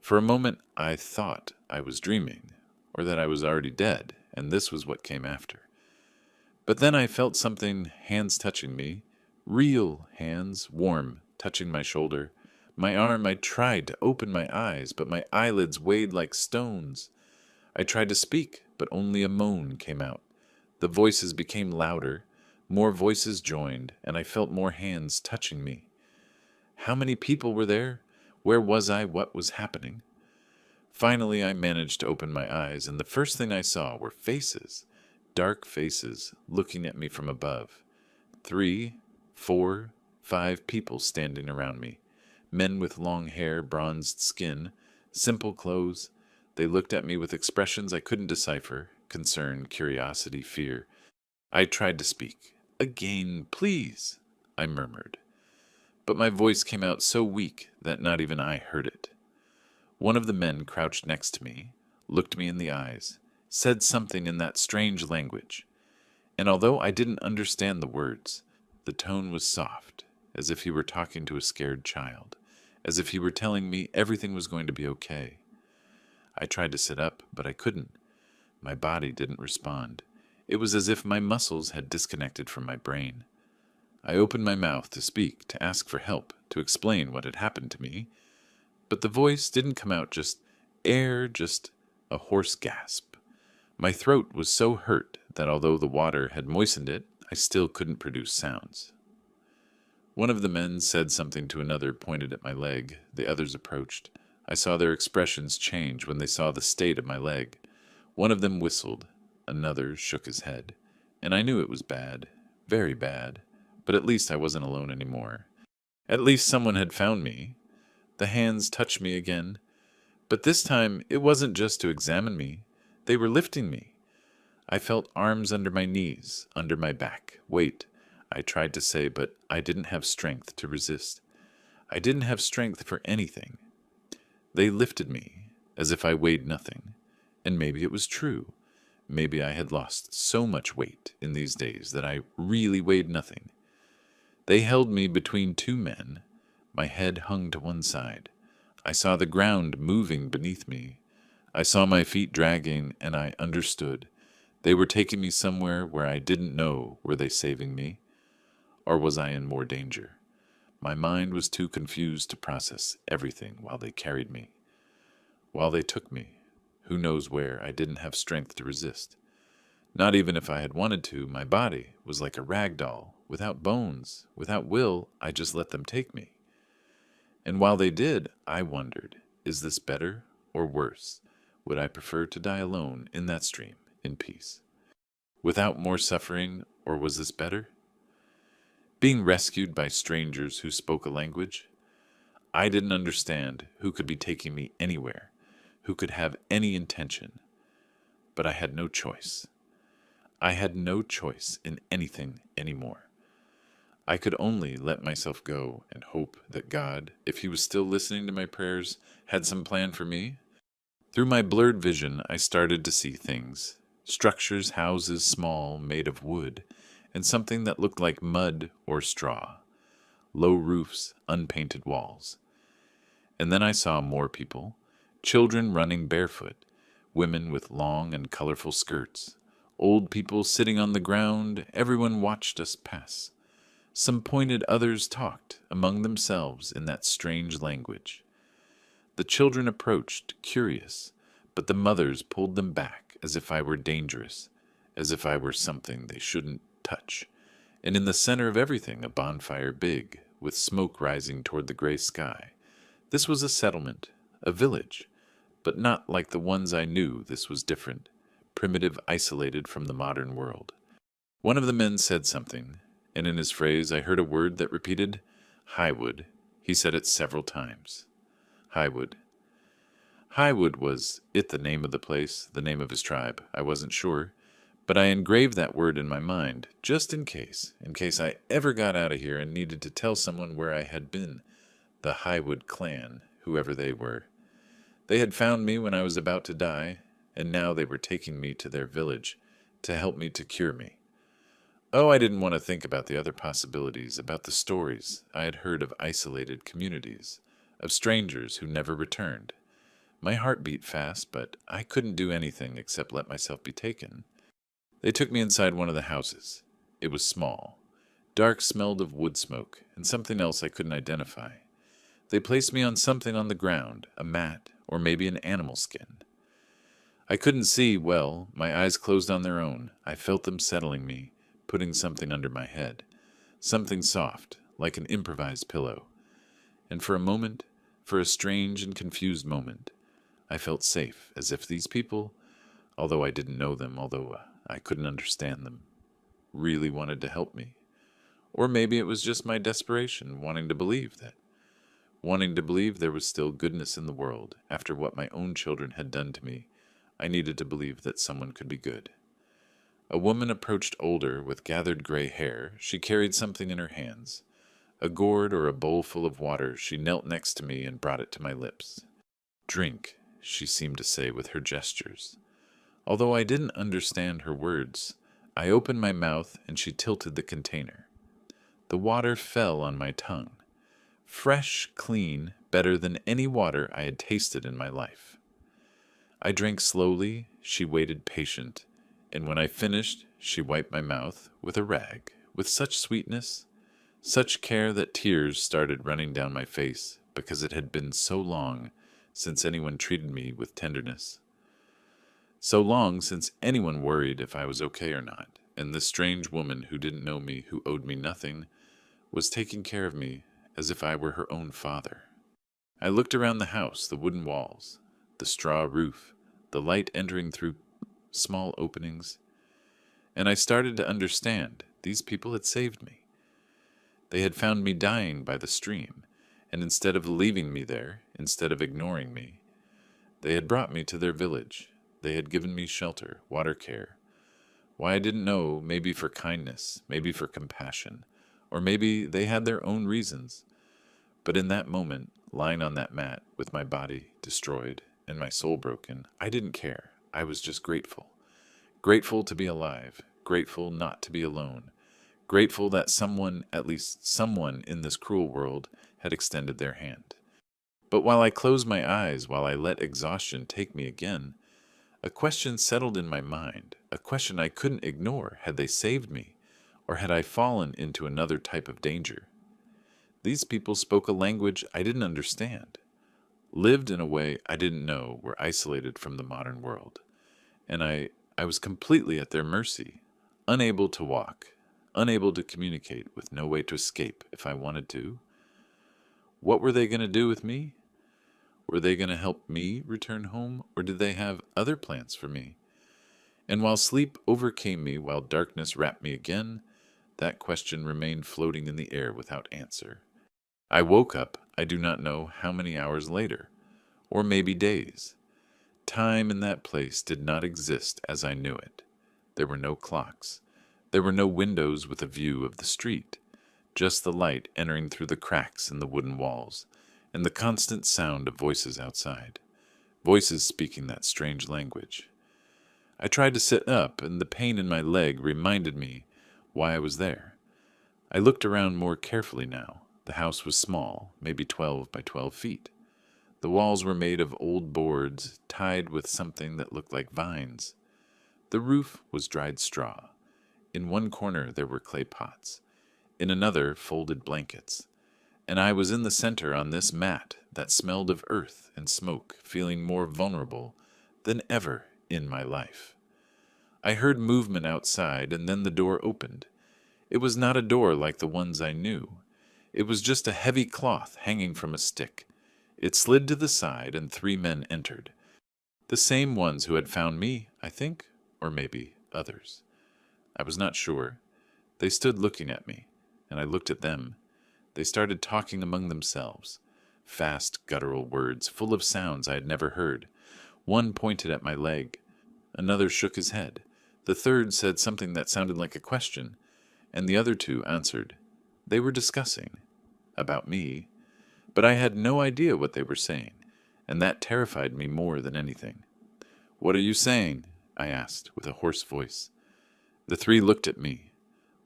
For a moment I thought I was dreaming, or that I was already dead, and this was what came after. But then I felt something, hands touching me, real hands, warm, touching my shoulder. My arm. I tried to open my eyes, but my eyelids weighed like stones. I tried to speak, but only a moan came out. The voices became louder, more voices joined, and I felt more hands touching me. How many people were there? Where was I? What was happening? Finally, I managed to open my eyes, and the first thing I saw were faces, dark faces, looking at me from above. 3, 4, 5 people standing around me. Men with long hair, bronzed skin, simple clothes. They looked at me with expressions I couldn't decipher, concern, curiosity, fear. I tried to speak. Again, please, I murmured. But my voice came out so weak that not even I heard it. One of the men crouched next to me, looked me in the eyes, said something in that strange language. And although I didn't understand the words, the tone was soft, as if he were talking to a scared child, as if he were telling me everything was going to be okay. I tried to sit up, but I couldn't. My body didn't respond. It was as if my muscles had disconnected from my brain. I opened my mouth to speak, to ask for help, to explain what had happened to me, but the voice didn't come out just air, just a hoarse gasp. My throat was so hurt that although the water had moistened it, I still couldn't produce sounds. One of the men said something to another, pointed at my leg. The others approached. I saw their expressions change when they saw the state of my leg. One of them whistled. Another shook his head. And I knew it was bad, very bad, but at least I wasn't alone anymore. At least someone had found me. The hands touched me again, but this time it wasn't just to examine me. They were lifting me. I felt arms under my knees, under my back. Wait, I tried to say, but I didn't have strength to resist. I didn't have strength for anything. They lifted me, as if I weighed nothing. And maybe it was true. Maybe I had lost so much weight in these days that I really weighed nothing. They held me between 2 men. My head hung to one side. I saw the ground moving beneath me. I saw my feet dragging, and I understood. They were taking me somewhere where I didn't know. Were they saving me? Or was I in more danger? My mind was too confused to process everything while they carried me. While they took me, who knows where, I didn't have strength to resist. Not even if I had wanted to. My body was like a rag doll, without bones, without will. I just let them take me. And while they did, I wondered, is this better or worse? Would I prefer to die alone in that stream, in peace, without more suffering, or was this better? Being rescued by strangers who spoke a language I didn't understand, who could be taking me anywhere, who could have any intention, but I had no choice. I had no choice in anything anymore. I could only let myself go and hope that God, if He was still listening to my prayers, had some plan for me. Through my blurred vision, I started to see things structures, houses small, made of wood, and something that looked like mud or straw, low roofs, unpainted walls. And then I saw more people, children running barefoot, women with long and colorful skirts, old people sitting on the ground. Everyone watched us pass. Some pointed, others talked among themselves in that strange language. The children approached, curious, but the mothers pulled them back as if I were dangerous, as if I were something they shouldn't touch. And in the center of everything, a bonfire big, with smoke rising toward the gray sky. This was a settlement, a village, but not like the ones I knew. This was different, primitive, isolated from the modern world. One of the men said something, and in his phrase I heard a word that repeated, Highwood. He said it several times. Highwood. Highwood was it the name of the place, the name of his tribe? I wasn't sure, but I engraved that word in my mind, just in case I ever got out of here and needed to tell someone where I had been. The Highwood clan, whoever they were. They had found me when I was about to die, and now they were taking me to their village to help me to cure me. Oh, I didn't want to think about the other possibilities, about the stories I had heard of isolated communities, of strangers who never returned. My heart beat fast, but I couldn't do anything except let myself be taken. They took me inside one of the houses. It was small. Dark smelled of wood smoke, and something else I couldn't identify. They placed me on something on the ground, a mat, or maybe an animal skin. I couldn't see well, my eyes closed on their own. I felt them settling me, putting something under my head, something soft, like an improvised pillow. And for a moment, for a strange and confused moment, I felt safe, as if these people, although I didn't know them, although I couldn't understand them, really wanted to help me. Or maybe it was just my desperation, wanting to believe there was still goodness in the world. After what my own children had done to me, I needed to believe that someone could be good. A woman approached older, with gathered gray hair. She carried something in her hands. A gourd or a bowl full of water. She knelt next to me and brought it to my lips. Drink, she seemed to say with her gestures. Although I didn't understand her words, I opened my mouth and she tilted the container. The water fell on my tongue. Fresh, clean, better than any water I had tasted in my life. I drank slowly, she waited patient, and when I finished, she wiped my mouth with a rag, with such sweetness, such care that tears started running down my face, because it had been so long since anyone treated me with tenderness. So long since anyone worried if I was okay or not, and this strange woman who didn't know me, who owed me nothing, was taking care of me as if I were her own father. I looked around the house, the wooden walls, the straw roof, the light entering through small openings, and I started to understand these people had saved me. They had found me dying by the stream, and instead of leaving me there, instead of ignoring me, they had brought me to their village. They had given me shelter, water care. Why I didn't know, maybe for kindness, maybe for compassion, or maybe they had their own reasons. But in that moment, lying on that mat, with my body destroyed and my soul broken, I didn't care. I was just grateful. Grateful to be alive. Grateful not to be alone. Grateful that someone, at least someone in this cruel world, had extended their hand. But while I closed my eyes, while I let exhaustion take me again, a question settled in my mind, a question I couldn't ignore. Had they saved me, or had I fallen into another type of danger? These people spoke a language I didn't understand, lived in a way I didn't know, were isolated from the modern world. And I was completely at their mercy, unable to walk, unable to communicate, with no way to escape if I wanted to. What were they going to do with me? Were they going to help me return home, or did they have other plans for me? And while sleep overcame me, while darkness wrapped me again, that question remained floating in the air without answer. I woke up, I do not know how many hours later, or maybe days. Time in that place did not exist as I knew it. There were no clocks. There were no windows with a view of the street, just the light entering through the cracks in the wooden walls, and the constant sound of voices outside, voices speaking that strange language. I tried to sit up, and the pain in my leg reminded me why I was there. I looked around more carefully now. The house was small, maybe 12 by 12 feet. The walls were made of old boards tied with something that looked like vines. The roof was dried straw. In one corner there were clay pots. In another, folded blankets. And I was in the center on this mat that smelled of earth and smoke, feeling more vulnerable than ever in my life. I heard movement outside, and then the door opened. It was not a door like the ones I knew. It was just a heavy cloth hanging from a stick. It slid to the side, and 3 men entered. The same ones who had found me, I think, or maybe others. I was not sure. They stood looking at me, and I looked at them. They started talking among themselves. Fast, guttural words, full of sounds I had never heard. One pointed at my leg. Another shook his head. The third said something that sounded like a question, and the other 2 answered. They were discussing about me, but I had no idea what they were saying, and that terrified me more than anything. "What are you saying?" I asked, with a hoarse voice. The 3 looked at me.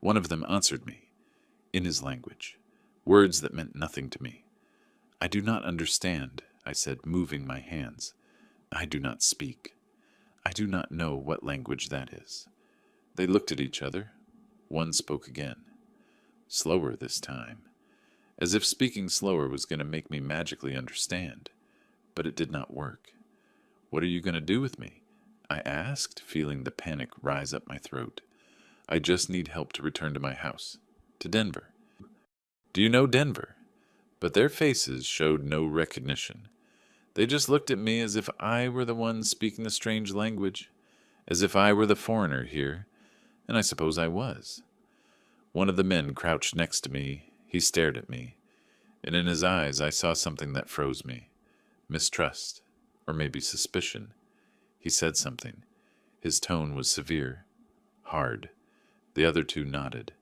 One of them answered me, in his language, words that meant nothing to me. "I do not understand," I said, moving my hands. "I do not speak. I do not know what language that is." They looked at each other. One spoke again, slower this time, as if speaking slower was going to make me magically understand. But it did not work. "What are you going to do with me?" I asked, feeling the panic rise up my throat. "I just need help to return to my house, to Denver." "Do you know Denver?" But their faces showed no recognition. They just looked at me as if I were the one speaking the strange language, as if I were the foreigner here, and I suppose I was. One of the men crouched next to me. He stared at me, and in his eyes I saw something that froze me. Mistrust, or maybe suspicion. He said something. His tone was severe, hard. The other 2 nodded,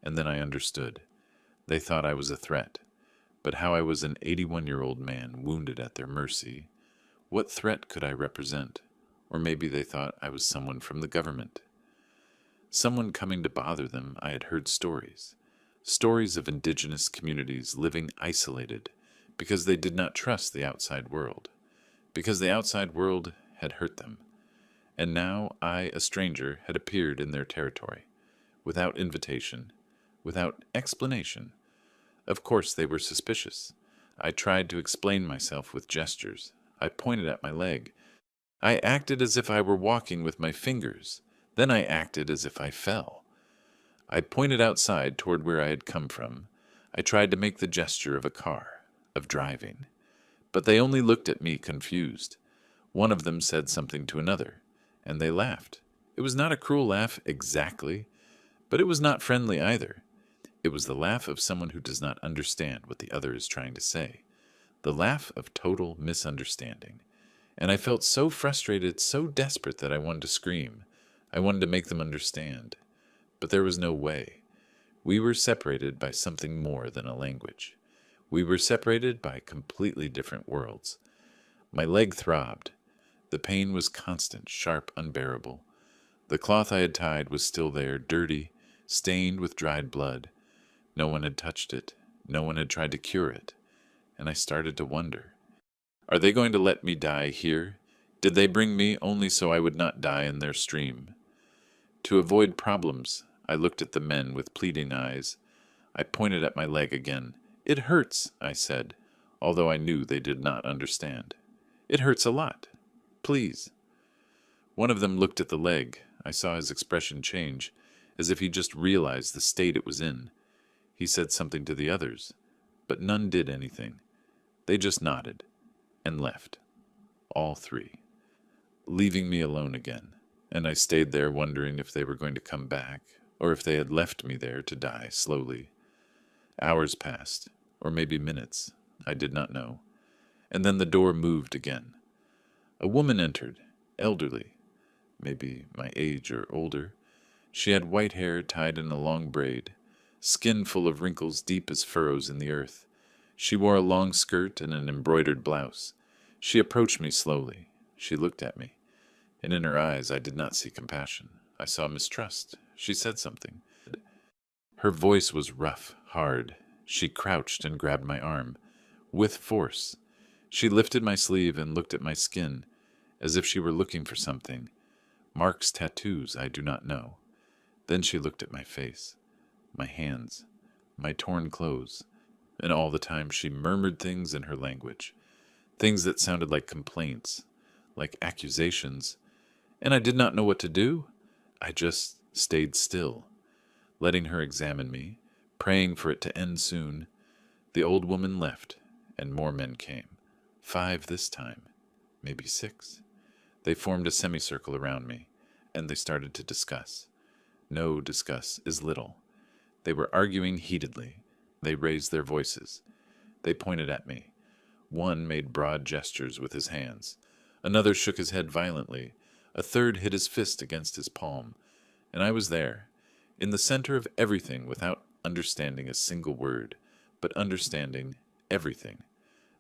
and then I understood. They thought I was a threat. But how I was an 81-year-old man wounded at their mercy. What threat could I represent? Or maybe they thought I was someone from the government. Someone coming to bother them. I had heard stories. Stories of indigenous communities living isolated because they did not trust the outside world. Because the outside world had hurt them. And now I, a stranger, had appeared in their territory. Without invitation. Without explanation. Of course they were suspicious. I tried to explain myself with gestures. I pointed at my leg. I acted as if I were walking with my fingers. Then I acted as if I fell. I pointed outside toward where I had come from. I tried to make the gesture of a car, of driving. But they only looked at me confused. One of them said something to another, and they laughed. It was not a cruel laugh exactly, but it was not friendly either. It was the laugh of someone who does not understand what the other is trying to say. The laugh of total misunderstanding. And I felt so frustrated, so desperate that I wanted to scream. I wanted to make them understand. But there was no way. We were separated by something more than a language. We were separated by completely different worlds. My leg throbbed. The pain was constant, sharp, unbearable. The cloth I had tied was still there, dirty, stained with dried blood. No one had touched it. No one had tried to cure it. And I started to wonder. Are they going to let me die here? Did they bring me only so I would not die in their stream? To avoid problems, I looked at the men with pleading eyes. I pointed at my leg again. "It hurts," I said, although I knew they did not understand. "It hurts a lot. Please." One of them looked at the leg. I saw his expression change, as if he just realized the state it was in. He said something to the others, but none did anything. They just nodded. and left, all three, leaving me alone again. And I stayed there wondering if they were going to come back, or if they had left me there to die slowly. Hours passed, or maybe minutes, I did not know. And then the door moved again. A woman entered, elderly, maybe my age or older. She had white hair tied in a long braid, skin full of wrinkles deep as furrows in the earth. She wore a long skirt and an embroidered blouse. She approached me slowly. She looked at me, and in her eyes I did not see compassion. I saw mistrust. She said something. Her voice was rough, hard. She crouched and grabbed my arm, with force. She lifted my sleeve and looked at my skin, as if she were looking for something. Marks, tattoos, I do not know. Then she looked at my face, my hands, my torn clothes, and all the time she murmured things in her language, things that sounded like complaints, like accusations, and I did not know what to do. I just stayed still, letting her examine me, praying for it to end soon. The old woman left, and more men came. 5 this time, maybe 6. They formed a semicircle around me, and they started to discuss. No, discuss is little. They were arguing heatedly. They raised their voices. They pointed at me. One made broad gestures with his hands. Another shook his head violently. A third hit his fist against his palm. And I was there, in the center of everything, without understanding a single word, but understanding everything.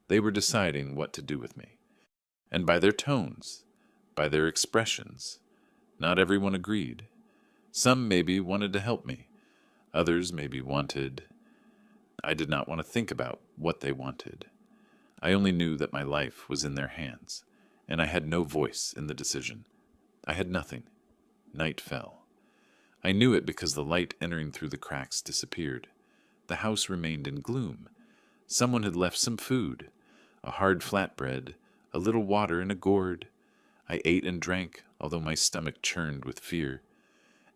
They were deciding what to do with me. And by their tones, by their expressions, not everyone agreed. Some maybe wanted to help me. Others maybe wanted. I did not want to think about what they wanted. I only knew that my life was in their hands, and I had no voice in the decision. I had nothing. Night fell. I knew it because the light entering through the cracks disappeared. The house remained in gloom. Someone had left some food, a hard flatbread, a little water in a gourd. I ate and drank, although my stomach churned with fear.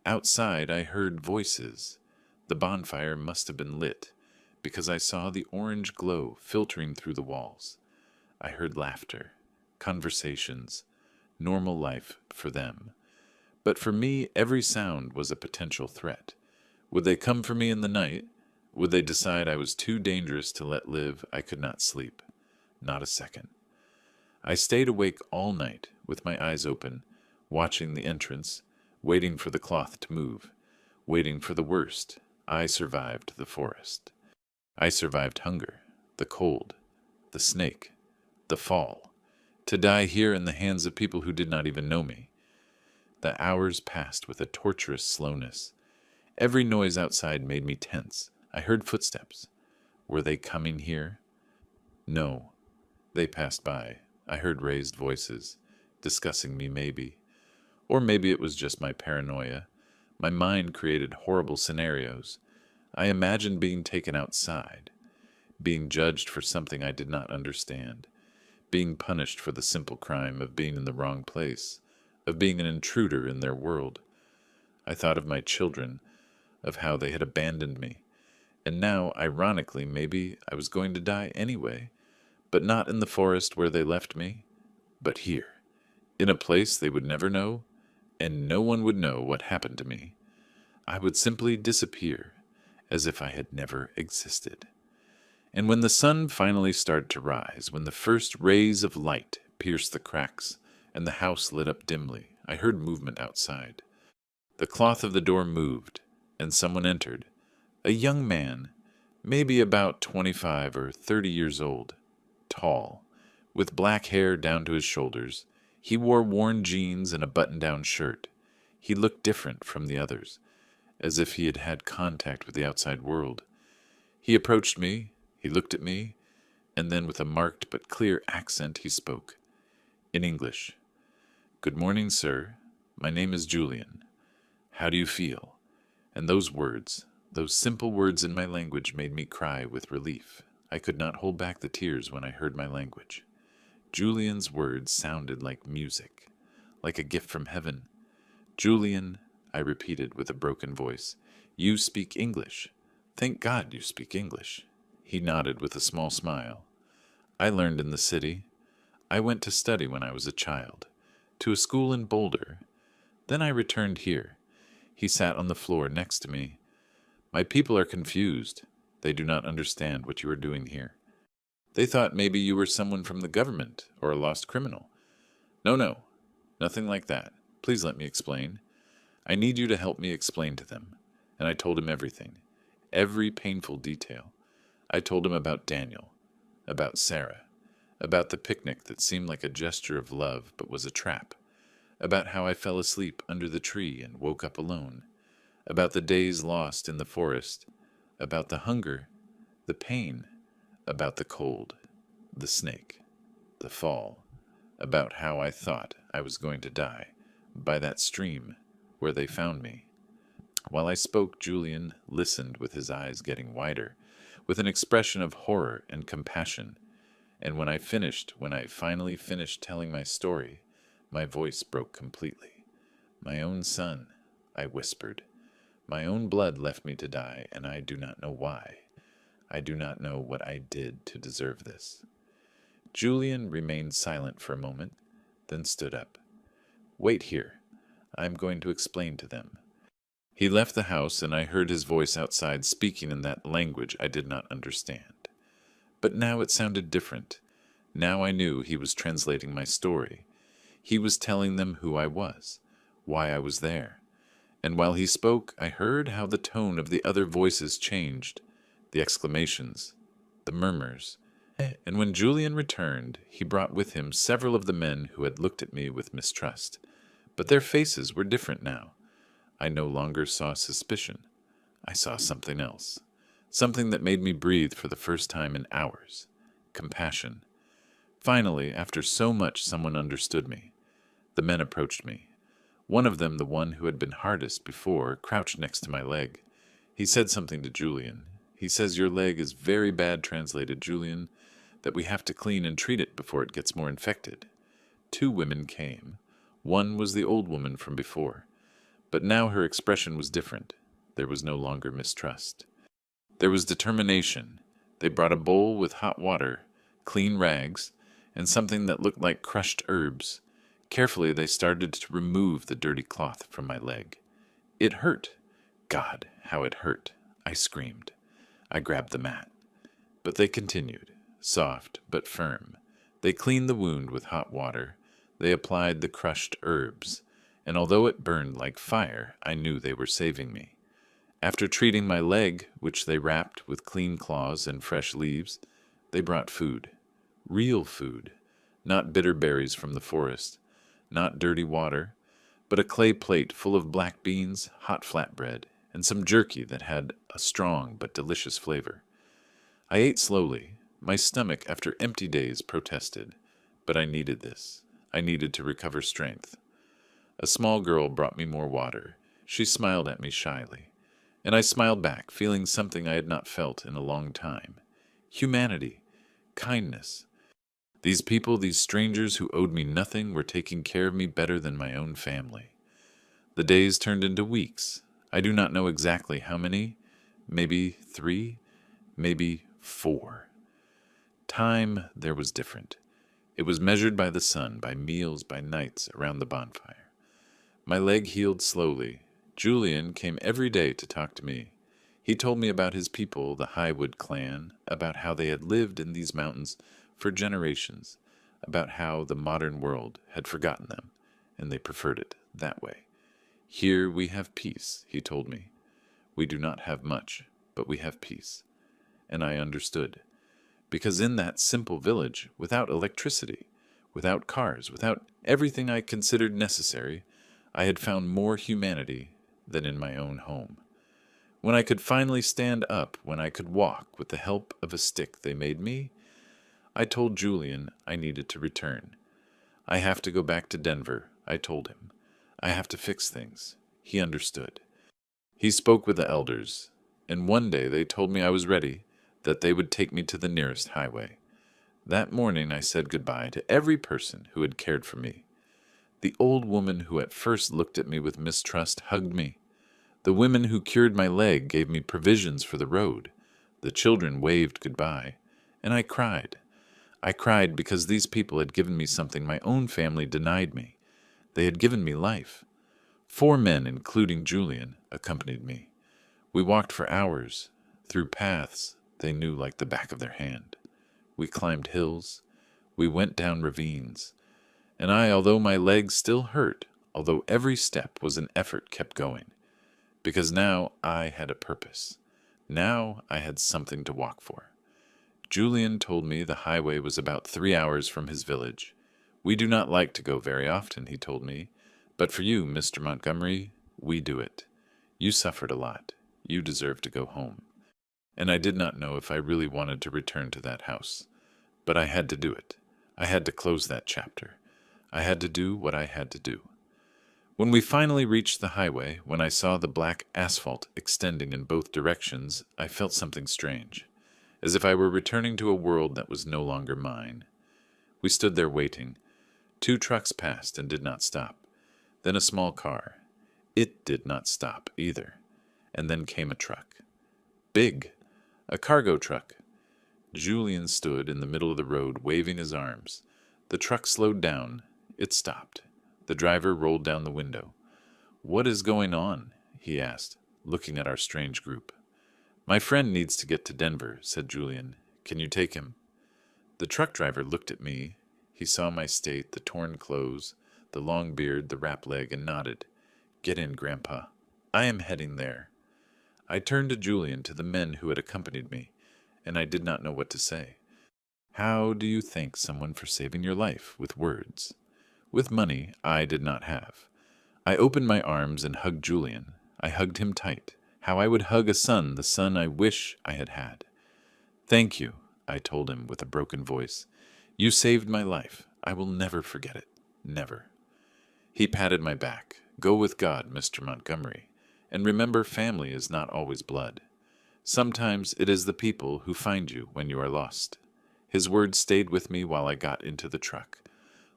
Outside I heard voices. The bonfire must have been lit, because I saw the orange glow filtering through the walls. I heard laughter, conversations, normal life for them. But for me, every sound was a potential threat. Would they come for me in the night? Would they decide I was too dangerous to let live? I could not sleep. Not a second. I stayed awake all night, with my eyes open, watching the entrance, waiting for the cloth to move, waiting for the worst. I survived the forest. I survived hunger, the cold, the snake, the fall, to die here in the hands of people who did not even know me. The hours passed with a torturous slowness. Every noise outside made me tense. I heard footsteps. Were they coming here? No. They passed by. I heard raised voices, discussing me maybe. Or maybe it was just my paranoia. My mind created horrible scenarios. I imagined being taken outside, being judged for something I did not understand, being punished for the simple crime of being in the wrong place, of being an intruder in their world. I thought of my children, of how they had abandoned me, and now, ironically, maybe I was going to die anyway, but not in the forest where they left me, but here, in a place they would never know, and no one would know what happened to me. I would simply disappear, as if I had never existed. And when the sun finally started to rise, when the first rays of light pierced the cracks, and the house lit up dimly, I heard movement outside. The cloth of the door moved, and someone entered. A young man, maybe about 25 or 30 years old, tall, with black hair down to his shoulders. He wore worn jeans and a button-down shirt. He looked different from the others, as if he had had contact with the outside world. He approached me, he looked at me, and then with a marked but clear accent he spoke. In English. "Good morning, sir. My name is Julian. How do you feel?" And those words, those simple words in my language made me cry with relief. I could not hold back the tears when I heard my language. Julian's words sounded like music, like a gift from heaven. "Julian," I repeated with a broken voice, "you speak English. Thank God you speak English." He nodded with a small smile. "I learned in the city. I went to study when I was a child, to a school in Boulder. Then I returned here. He sat on the floor next to me. My people are confused. They do not understand what you are doing here. They thought maybe you were someone from the government or a lost criminal. No, no, nothing like that. Please let me explain. I need you to help me explain to them. And I told him everything, every painful detail. I told him about Daniel, about Sarah, about the picnic that seemed like a gesture of love but was a trap, about how I fell asleep under the tree and woke up alone, about the days lost in the forest, about the hunger, the pain, about the cold, the snake, the fall, about how I thought I was going to die by that stream where they found me. While I spoke, Julian listened with his eyes getting wider, with an expression of horror and compassion. And when I finally finished telling my story, my voice broke completely. My own son, I whispered. My own blood left me to die, and I do not know why. I do not know what I did to deserve this. Julian remained silent for a moment, then stood up. Wait here. I am going to explain to them. He left the house, and I heard his voice outside speaking in that language I did not understand. But now it sounded different. Now I knew he was translating my story. He was telling them who I was, why I was there. And while he spoke, I heard how the tone of the other voices changed, the exclamations, the murmurs. And when Julian returned, he brought with him several of the men who had looked at me with mistrust. But their faces were different now. I no longer saw suspicion. I saw something else. Something that made me breathe for the first time in hours. Compassion. Finally, after so much, someone understood me. The men approached me. One of them, the one who had been hardest before, crouched next to my leg. He said something to Julian. He says, "Your leg is very bad," translated Julian, "that we have to clean and treat it before it gets more infected." 2 women came. One was the old woman from before. But now her expression was different. There was no longer mistrust. There was determination. They brought a bowl with hot water, clean rags, and something that looked like crushed herbs. Carefully they started to remove the dirty cloth from my leg. It hurt. God, how it hurt. I screamed. I grabbed the mat. But they continued, soft but firm. They cleaned the wound with hot water. They applied the crushed herbs. And although it burned like fire, I knew they were saving me. After treating my leg, which they wrapped with clean cloths and fresh leaves, they brought food. Real food. Not bitter berries from the forest. Not dirty water. But a clay plate full of black beans, hot flatbread, and some jerky that had a strong but delicious flavor. I ate slowly. My stomach, after empty days, protested. But I needed this. I needed to recover strength. A small girl brought me more water. She smiled at me shyly. And I smiled back, feeling something I had not felt in a long time. Humanity. Kindness. These people, these strangers who owed me nothing, were taking care of me better than my own family. The days turned into weeks. I do not know exactly how many. Maybe 3, maybe 4. Time there was different. It was measured by the sun, by meals, by nights around the bonfire. My leg healed slowly. Julian came every day to talk to me. He told me about his people, the Highwood clan, about how they had lived in these mountains for generations, about how the modern world had forgotten them, and they preferred it that way. Here we have peace, he told me. We do not have much, but we have peace. And I understood. Because in that simple village, without electricity, without cars, without everything I considered necessary, I had found more humanity than in my own home. When I could finally stand up, when I could walk with the help of a stick they made me, I told Julian I needed to return. I have to go back to Denver, I told him. I have to fix things. He understood. He spoke with the elders, and one day they told me I was ready, that they would take me to the nearest highway. That morning I said goodbye to every person who had cared for me. The old woman who at first looked at me with mistrust hugged me. The women who cured my leg gave me provisions for the road. The children waved goodbye, and I cried. I cried because these people had given me something my own family denied me. They had given me life. 4 men, including Julian, accompanied me. We walked for hours, through paths they knew like the back of their hand. We climbed hills. We went down ravines. And I, although my legs still hurt, although every step was an effort, kept going. Because now I had a purpose. Now I had something to walk for. Julian told me the highway was about 3 hours from his village. We do not like to go very often, he told me. But for you, Mr. Montgomery, we do it. You suffered a lot. You deserve to go home. And I did not know if I really wanted to return to that house. But I had to do it. I had to close that chapter. I had to do what I had to do. When we finally reached the highway, when I saw the black asphalt extending in both directions, I felt something strange, as if I were returning to a world that was no longer mine. We stood there waiting. 2 trucks passed and did not stop. Then a small car. It did not stop either. And then came a truck. Big. A cargo truck. Julian stood in the middle of the road, waving his arms. The truck slowed down. It stopped. The driver rolled down the window. "What is going on?" he asked, looking at our strange group. "My friend needs to get to Denver," said Julian. "Can you take him?" The truck driver looked at me. He saw my state, the torn clothes, the long beard, the wrapped leg, and nodded. "Get in, Grandpa. I am heading there." I turned to Julian, to the men who had accompanied me, and I did not know what to say. How do you thank someone for saving your life with words? With money I did not have. I opened my arms and hugged Julian. I hugged him tight. How I would hug a son, the son I wish I had had. "Thank you," I told him with a broken voice. "You saved my life. I will never forget it. Never." He patted my back. "Go with God, Mr. Montgomery. And remember, family is not always blood. Sometimes it is the people who find you when you are lost." His words stayed with me while I got into the truck,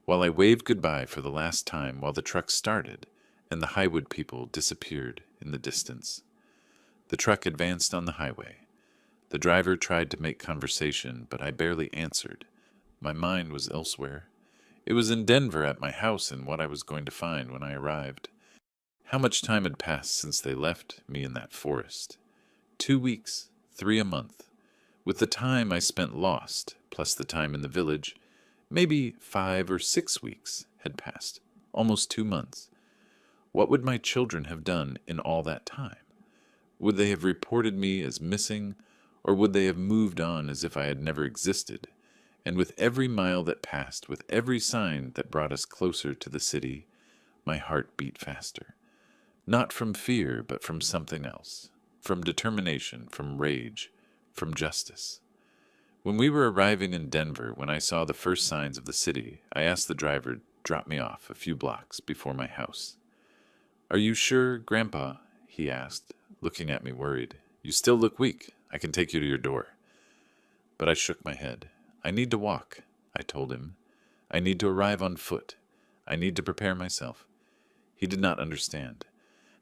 while I waved goodbye for the last time, while the truck started and the Highwood people disappeared in the distance. The truck advanced on the highway. The driver tried to make conversation, but I barely answered. My mind was elsewhere. It was in Denver at my house and what I was going to find when I arrived. How much time had passed since they left me in that forest? 2 weeks, 3 a month. With the time I spent lost, plus the time in the village, maybe 5 or 6 weeks had passed, almost 2 months. What would my children have done in all that time? Would they have reported me as missing, or would they have moved on as if I had never existed? And with every mile that passed, with every sign that brought us closer to the city, my heart beat faster. Not from fear, but from something else. From determination, from rage, from justice. When we were arriving in Denver, when I saw the first signs of the city, I asked the driver to drop me off a few blocks before my house. "Are you sure, Grandpa?" he asked, looking at me worried. "You still look weak. I can take you to your door." But I shook my head. "I need to walk," I told him. "I need to arrive on foot. I need to prepare myself." He did not understand.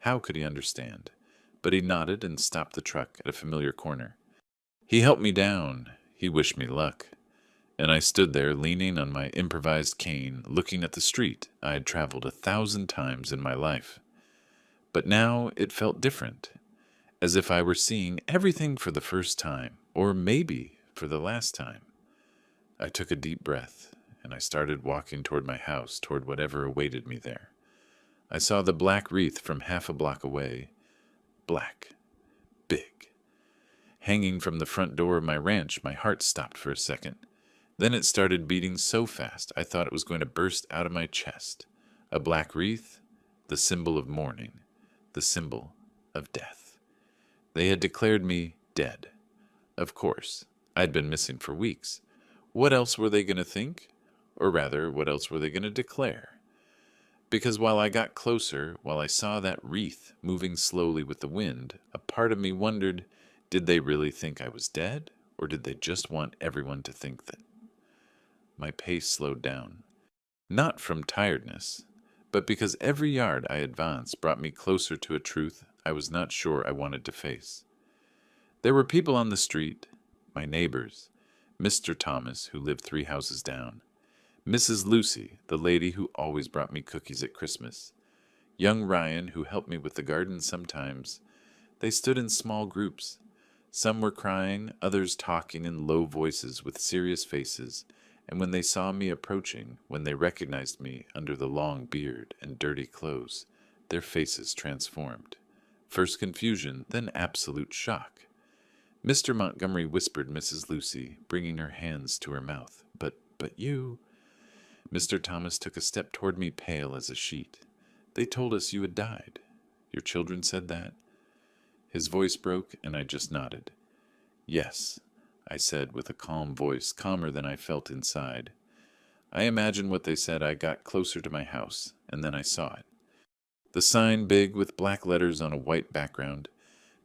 How could he understand? But he nodded and stopped the truck at a familiar corner. He helped me down. He wished me luck. And I stood there leaning on my improvised cane, looking at the street I had traveled 1,000 times in my life. But now it felt different, as if I were seeing everything for the first time, or maybe for the last time. I took a deep breath, and I started walking toward my house, toward whatever awaited me there. I saw the black wreath from half a block away. Black. Big. Hanging from the front door of my ranch, my heart stopped for a second. Then it started beating so fast I thought it was going to burst out of my chest. A black wreath, the symbol of mourning, the symbol of death. They had declared me dead. Of course, I'd been missing for weeks. What else were they going to think? Or rather, what else were they going to declare? Because while I got closer, while I saw that wreath moving slowly with the wind, a part of me wondered, did they really think I was dead, or did they just want everyone to think that? My pace slowed down. Not from tiredness, but because every yard I advanced brought me closer to a truth I was not sure I wanted to face. There were people on the street, my neighbors, Mr. Thomas, who lived 3 houses down, Mrs. Lucy, the lady who always brought me cookies at Christmas, young Ryan, who helped me with the garden sometimes. They stood in small groups. Some were crying, others talking in low voices with serious faces, and when they saw me approaching, when they recognized me under the long beard and dirty clothes, their faces transformed. First confusion, then absolute shock. Mr. Montgomery whispered Mrs. Lucy, bringing her hands to her mouth. But you... Mr. Thomas took a step toward me, pale as a sheet. They told us you had died. Your children said that? His voice broke, and I just nodded. Yes, I said with a calm voice, calmer than I felt inside. I imagined what they said. I got closer to my house, and then I saw it. The sign, big with black letters on a white background,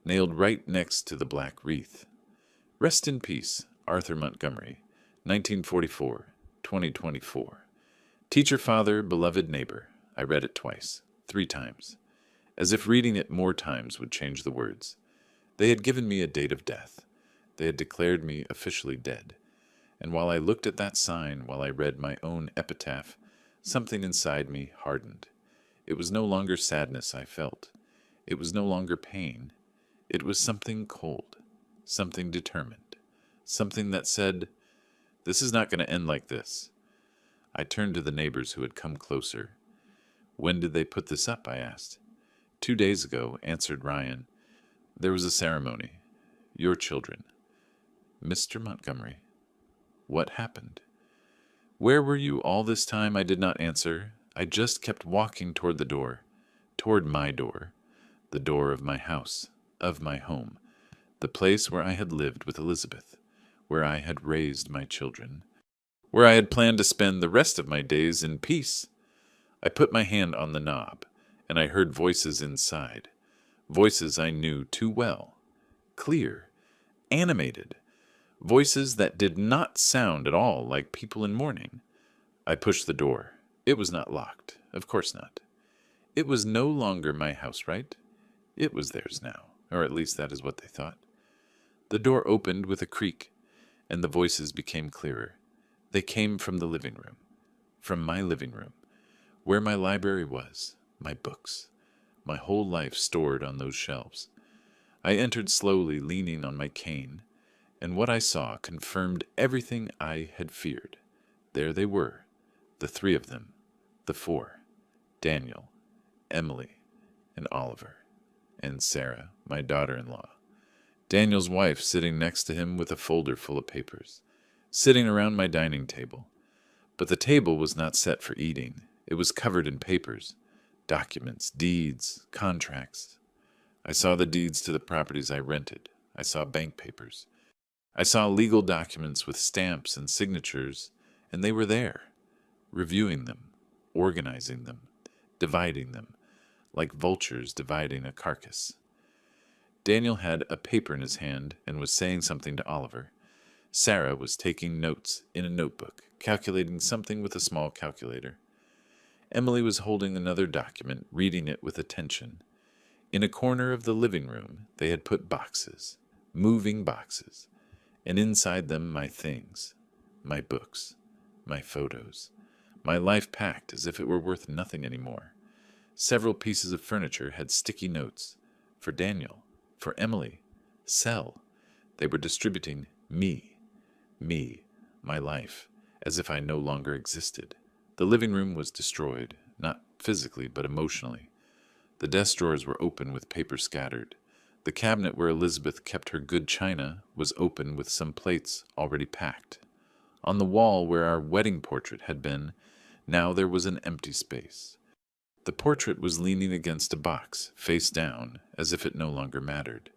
nailed right next to the black wreath. Rest in peace, Arthur Montgomery, 1944, 2024. Teacher, father, beloved neighbor. I read it twice, 3 times, as if reading it more times would change the words. They had given me a date of death. They had declared me officially dead. And while I looked at that sign, while I read my own epitaph, something inside me hardened. It was no longer sadness I felt. It was no longer pain. It was something cold, something determined, something that said, "This is not going to end like this." I turned to the neighbors who had come closer. "When did they put this up?" I asked. 2 days ago, answered Ryan. "There was a ceremony. Your children." Mr. Montgomery. What happened? Where were you all this time? I did not answer. I just kept walking toward the door, toward my door, the door of my house, of my home, the place where I had lived with Elizabeth, where I had raised my children, where I had planned to spend the rest of my days in peace. I put my hand on the knob, and I heard voices inside, voices I knew too well, clear, animated, voices that did not sound at all like people in mourning. I pushed the door. It was not locked. Of course not. It was no longer my house, right? It was theirs now, or at least that is what they thought. The door opened with a creak, and the voices became clearer. They came from the living room, from my living room, where my library was, my books, my whole life stored on those shelves. I entered slowly, leaning on my cane, and what I saw confirmed everything I had feared. There they were, the 3 of them, the 4, Daniel, Emily, and Oliver, and Sarah, my daughter-in-law. Daniel's wife sitting next to him with a folder full of papers, sitting around my dining table. But the table was not set for eating. It was covered in papers, documents, deeds, contracts. I saw the deeds to the properties I rented. I saw bank papers. I saw legal documents with stamps and signatures, and they were there, reviewing them, organizing them, dividing them, like vultures dividing a carcass. Daniel had a paper in his hand and was saying something to Oliver. Sarah was taking notes in a notebook, calculating something with a small calculator. Emily was holding another document, reading it with attention. In a corner of the living room, they had put boxes, moving boxes, and inside them my things, my books, my photos, my life packed as if it were worth nothing anymore. Several pieces of furniture had sticky notes. For Daniel, for Emily, sell. They were distributing me, my life, as if I no longer existed. The living room was destroyed, not physically but emotionally. The desk drawers were open with paper scattered. The cabinet where Elizabeth kept her good china was open with some plates already packed. On the wall where our wedding portrait had been, now there was an empty space. The portrait was leaning against a box, face down, as if it no longer mattered.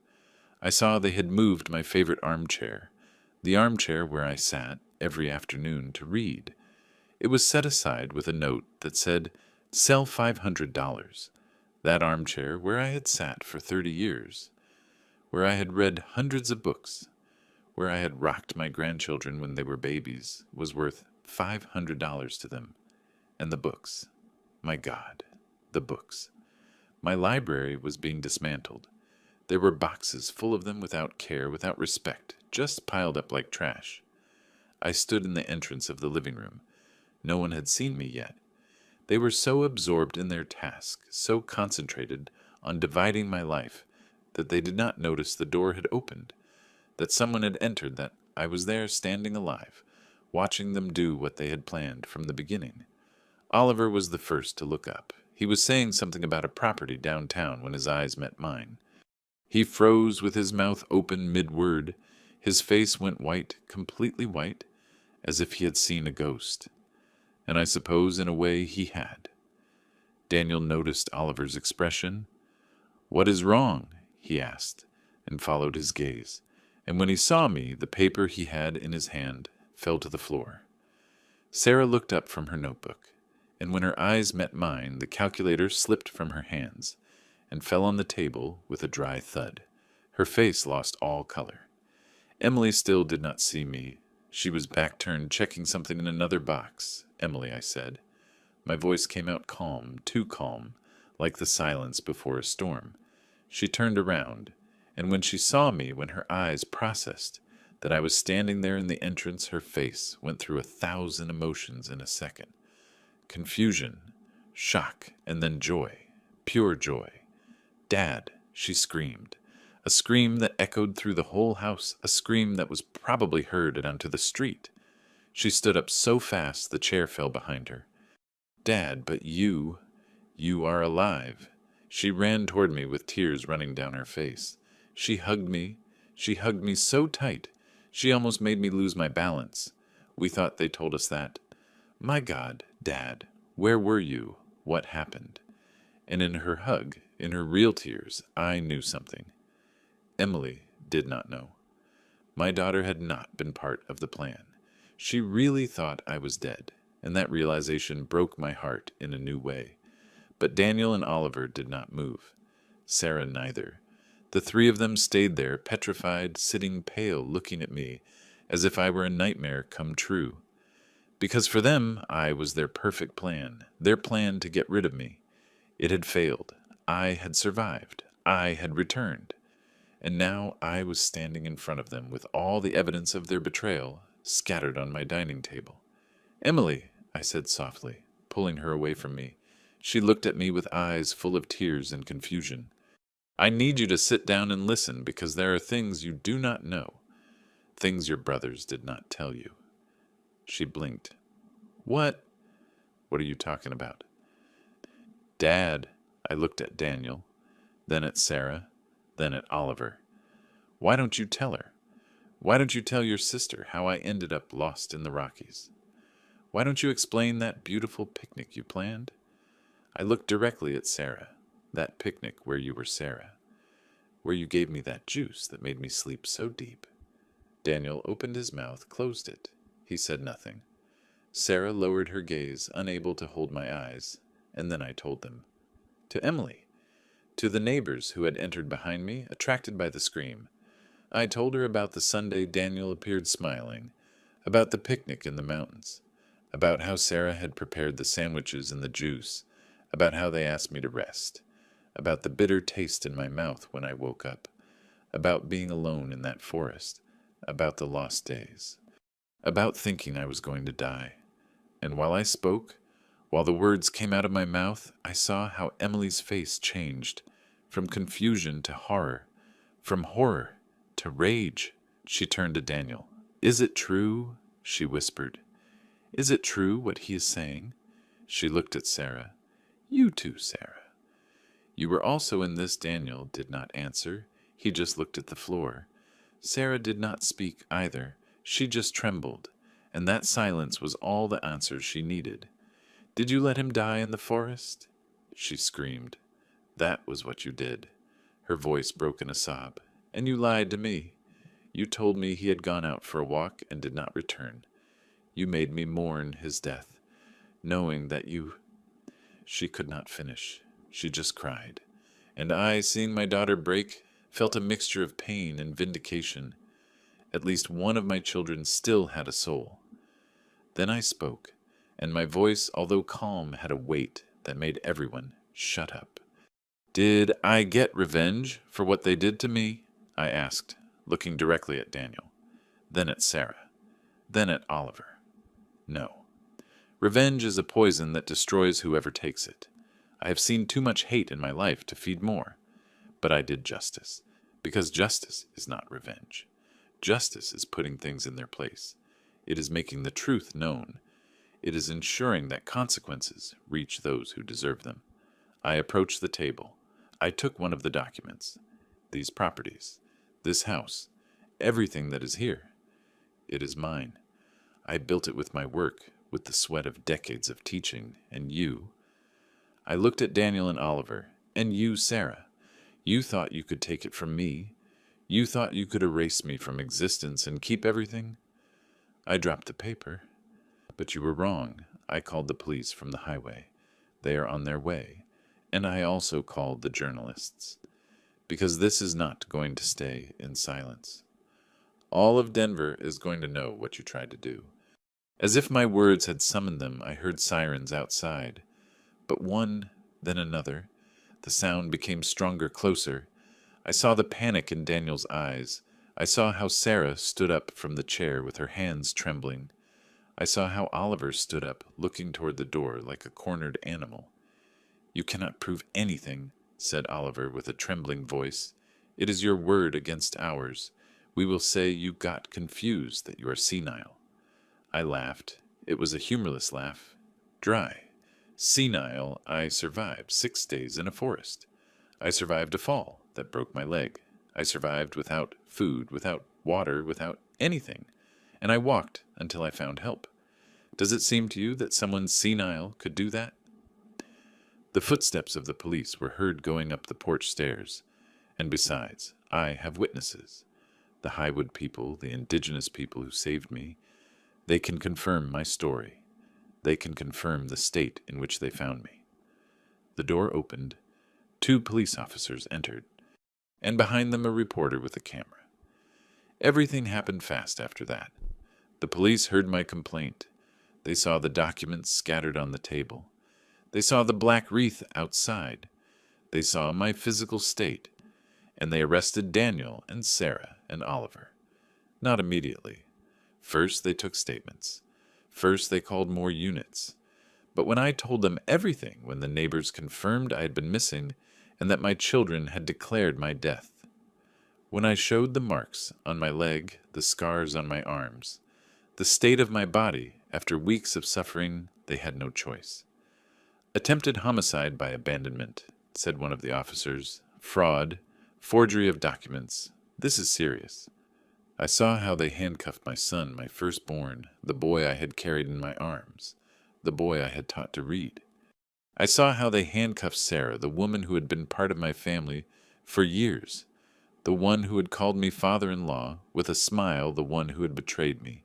I saw they had moved my favorite armchair, the armchair where I sat every afternoon to read. It was set aside with a note that said, "Sell $500. That armchair where I had sat for 30 years, where I had read hundreds of books, where I had rocked my grandchildren when they were babies, was worth $500 to them. And the books. My God, the books. My library was being dismantled. There were boxes full of them without care, without respect, just piled up like trash. I stood in the entrance of the living room. No one had seen me yet. They were so absorbed in their task, so concentrated on dividing my life, that they did not notice the door had opened, that someone had entered, that I was there standing alive, watching them do what they had planned from the beginning. Oliver was the first to look up. He was saying something about a property downtown when his eyes met mine. He froze with his mouth open mid-word. His face went white, completely white, as if he had seen a ghost. And I suppose in a way he had. Daniel noticed Oliver's expression. "What is wrong?" he asked, and followed his gaze. And when he saw me, the paper he had in his hand fell to the floor. Sarah looked up from her notebook, and when her eyes met mine, the calculator slipped from her hands and fell on the table with a dry thud. Her face lost all color. Emily still did not see me. She was back-turned, checking something in another box. "Emily," I said. My voice came out calm, too calm, like the silence before a storm. She turned around, and when she saw me, when her eyes processed that I was standing there in the entrance, her face went through 1,000 emotions in a second. Confusion, shock, and then joy, pure joy. "Dad," she screamed. A scream that echoed through the whole house, a scream that was probably heard onto the street. She stood up so fast the chair fell behind her. "Dad, but you are alive." She ran toward me with tears running down her face. She hugged me so tight, she almost made me lose my balance. We thought they told us that. "My God, Dad, where were you? What happened?" And in her hug, in her real tears, I knew something. Emily did not know. My daughter had not been part of the plan. She really thought I was dead, and that realization broke my heart in a new way. But Daniel and Oliver did not move. Sarah neither. The three of them stayed there, petrified, sitting pale, looking at me, as if I were a nightmare come true. Because for them, I was their perfect plan, their plan to get rid of me. It had failed. I had survived. I had returned. And now I was standing in front of them with all the evidence of their betrayal scattered on my dining table. "Emily," I said softly, pulling her away from me. She looked at me with eyes full of tears and confusion. "I need you to sit down and listen, because there are things you do not know, things your brothers did not tell you." She blinked. "What? What are you talking about?" "Dad," I looked at Daniel, then at Sarah, then at Oliver. "Why don't you tell her? Why don't you tell your sister how I ended up lost in the Rockies? Why don't you explain that beautiful picnic you planned?" I looked directly at Sarah, that picnic where you were Sarah, where you gave me that juice that made me sleep so deep. Daniel opened his mouth, closed it. He said nothing. Sarah lowered her gaze, unable to hold my eyes, and then I told them. To Emily. To the neighbors who had entered behind me, attracted by the scream. I told her about the Sunday Daniel appeared smiling, about the picnic in the mountains, about how Sarah had prepared the sandwiches and the juice, about how they asked me to rest, about the bitter taste in my mouth when I woke up, about being alone in that forest, about the lost days, about thinking I was going to die. And while I spoke, while the words came out of my mouth, I saw how Emily's face changed, from confusion to horror, from horror to rage. She turned to Daniel. "Is it true?" she whispered. "Is it true what he is saying?" She looked at Sarah. "You too, Sarah." "You were also in this." Daniel did not answer. He just looked at the floor. Sarah did not speak either. She just trembled, and that silence was all the answer she needed. "Did you let him die in the forest?" She screamed. "That was what you did." Her voice broke in a sob. "And you lied to me. You told me he had gone out for a walk and did not return. You made me mourn his death, knowing that you—" She could not finish. She just cried. And I, seeing my daughter break, felt a mixture of pain and vindication. At least one of my children still had a soul. Then I spoke, and my voice, although calm, had a weight that made everyone shut up. "Did I get revenge for what they did to me?" I asked, looking directly at Daniel, then at Sarah. then at Oliver. No. Revenge is a poison that destroys whoever takes it. I have seen too much hate in my life to feed more. But I did justice, because justice is not revenge. Justice is putting things in their place. It is making the truth known. It is ensuring that consequences reach those who deserve them. I approached the table. I took one of the documents. These properties, this house, everything that is here. It is mine. I built it with my work, with the sweat of decades of teaching, and you. I looked at Daniel and Oliver, and you, Sarah. You thought you could take it from me. You thought you could erase me from existence and keep everything. I dropped the paper. But you were wrong. I called the police from the highway. They are on their way. And I also called the journalists. Because this is not going to stay in silence. All of Denver is going to know what you tried to do. As if my words had summoned them, I heard sirens outside. But one, then another. The sound became stronger, closer. I saw the panic in Daniel's eyes. I saw how Sarah stood up from the chair with her hands trembling. I saw how Oliver stood up, looking toward the door like a cornered animal. "You cannot prove anything," said Oliver with a trembling voice. "It is your word against ours. We will say you got confused, that you are senile." I laughed. It was a humorless laugh. Dry. Senile, I survived 6 days in a forest. I survived a fall that broke my leg. I survived without food, without water, without anything. And I walked until I found help. Does it seem to you that someone senile could do that? The footsteps of the police were heard going up the porch stairs. And besides, I have witnesses. The Highwood people, the indigenous people who saved me, they can confirm my story. They can confirm the state in which they found me. The door opened. 2 police officers entered, and behind them a reporter with a camera. Everything happened fast after that. The police heard my complaint. They saw the documents scattered on the table. They saw the black wreath outside. They saw my physical state, and they arrested Daniel and Sarah and Oliver. Not immediately. First they took statements. First they called more units. But when I told them everything, when the neighbors confirmed I had been missing and that my children had declared my death, when I showed the marks on my leg, the scars on my arms, the state of my body after weeks of suffering, they had no choice. "Attempted homicide by abandonment," said one of the officers. "Fraud, forgery of documents. This is serious." I saw how they handcuffed my son, my firstborn, the boy I had carried in my arms, the boy I had taught to read. I saw how they handcuffed Sarah, the woman who had been part of my family for years, the one who had called me father-in-law, with a smile the one who had betrayed me,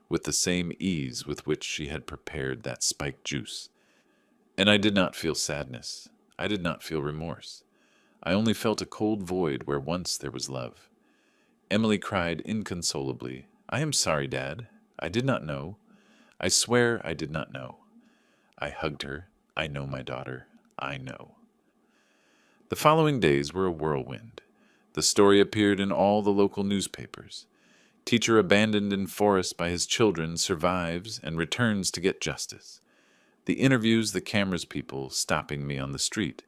with the same ease with which she had prepared that spiked juice. And I did not feel sadness. I did not feel remorse. I only felt a cold void where once there was love. Emily cried inconsolably, "I am sorry, Dad. I did not know. I swear I did not know." I hugged her. "I know, my daughter. I know." The following days were a whirlwind. The story appeared in all the local newspapers. Teacher abandoned in forest by his children survives and returns to get justice. The interviews, the cameras people stopping me on the street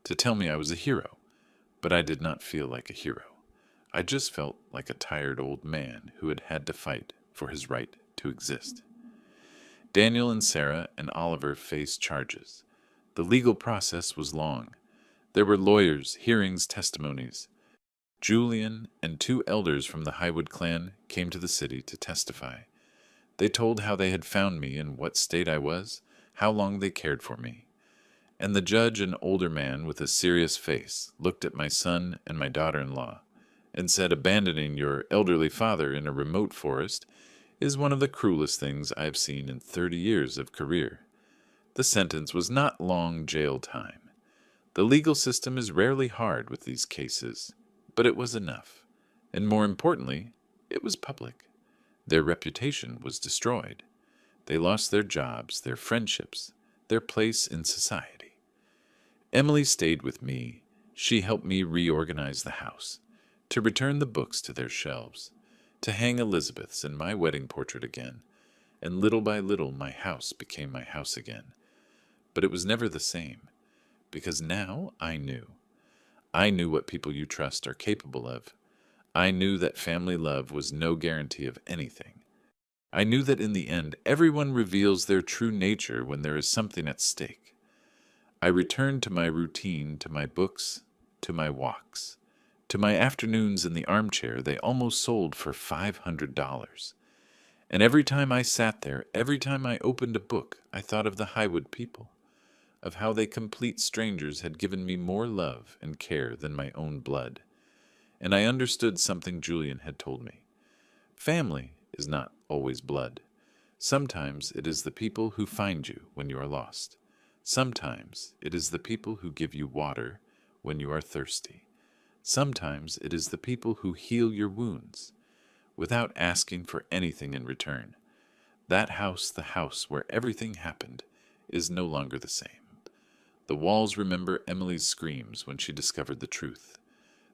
to tell me I was a hero. But I did not feel like a hero. I just felt like a tired old man who had had to fight for his right to exist. Daniel and Sarah and Oliver faced charges. The legal process was long. There were lawyers, hearings, testimonies. Julian and 2 elders from the Highwood clan came to the city to testify. They told how they had found me and what state I was, how long they cared for me. And the judge, an older man with a serious face, looked at my son and my daughter-in-law and said, "Abandoning your elderly father in a remote forest is one of the cruelest things I have seen in 30 years of career." The sentence was not long jail time. The legal system is rarely hard with these cases, but it was enough. And more importantly, it was public. Their reputation was destroyed. They lost their jobs, their friendships, their place in society. Emily stayed with me. She helped me reorganize the house, to return the books to their shelves, to hang Elizabeth's in my wedding portrait again, and little by little my house became my house again. But it was never the same, because now I knew. I knew what people you trust are capable of. I knew that family love was no guarantee of anything. I knew that in the end, everyone reveals their true nature when there is something at stake. I returned to my routine, to my books, to my walks, to my afternoons in the armchair they almost sold for $500. And every time I sat there, every time I opened a book, I thought of the Highwood people, of how they complete strangers had given me more love and care than my own blood. And I understood something Julian had told me. Family is not always blood. Sometimes it is the people who find you when you are lost. Sometimes it is the people who give you water when you are thirsty. Sometimes it is the people who heal your wounds without asking for anything in return. That house, the house where everything happened, is no longer the same. The walls remember Emily's screams when she discovered the truth.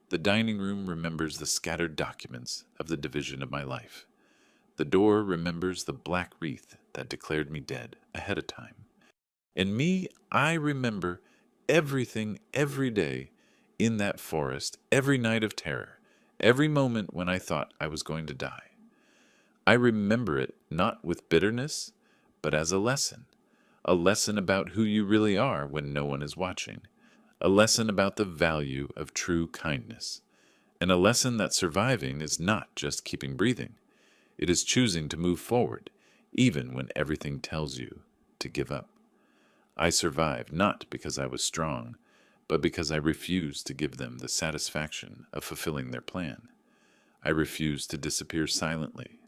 The dining room remembers the scattered documents of the division of my life. The door remembers the black wreath that declared me dead ahead of time. And me, I remember everything every day in that forest, every night of terror, every moment when I thought I was going to die. I remember it not with bitterness, but as a lesson about who you really are when no one is watching, a lesson about the value of true kindness, and a lesson that surviving is not just keeping breathing. It is choosing to move forward, even when everything tells you to give up. I survived not because I was strong, but because I refused to give them the satisfaction of fulfilling their plan. I refused to disappear silently.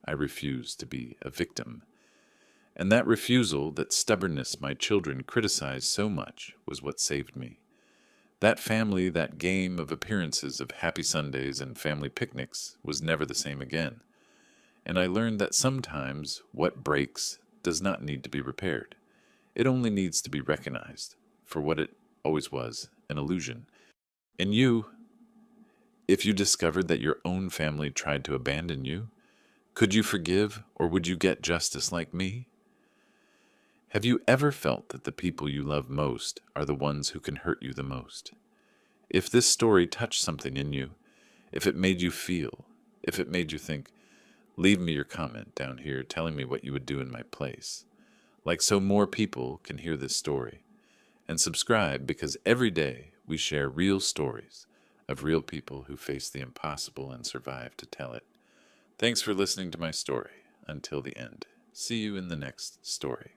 I refused to be a victim. And that refusal, that stubbornness my children criticized so much, was what saved me. That family, that game of appearances of happy Sundays and family picnics was never the same again. And I learned that sometimes what breaks does not need to be repaired. It only needs to be recognized for what it always was, an illusion. And you, if you discovered that your own family tried to abandon you, could you forgive, or would you get justice like me? Have you ever felt that the people you love most are the ones who can hurt you the most? If this story touched something in you, if it made you feel, if it made you think, leave me your comment down here telling me what you would do in my place. Like so more people can hear this story. And subscribe because every day we share real stories of real people who face the impossible and survive to tell it. Thanks for listening to my story until the end. See you in the next story.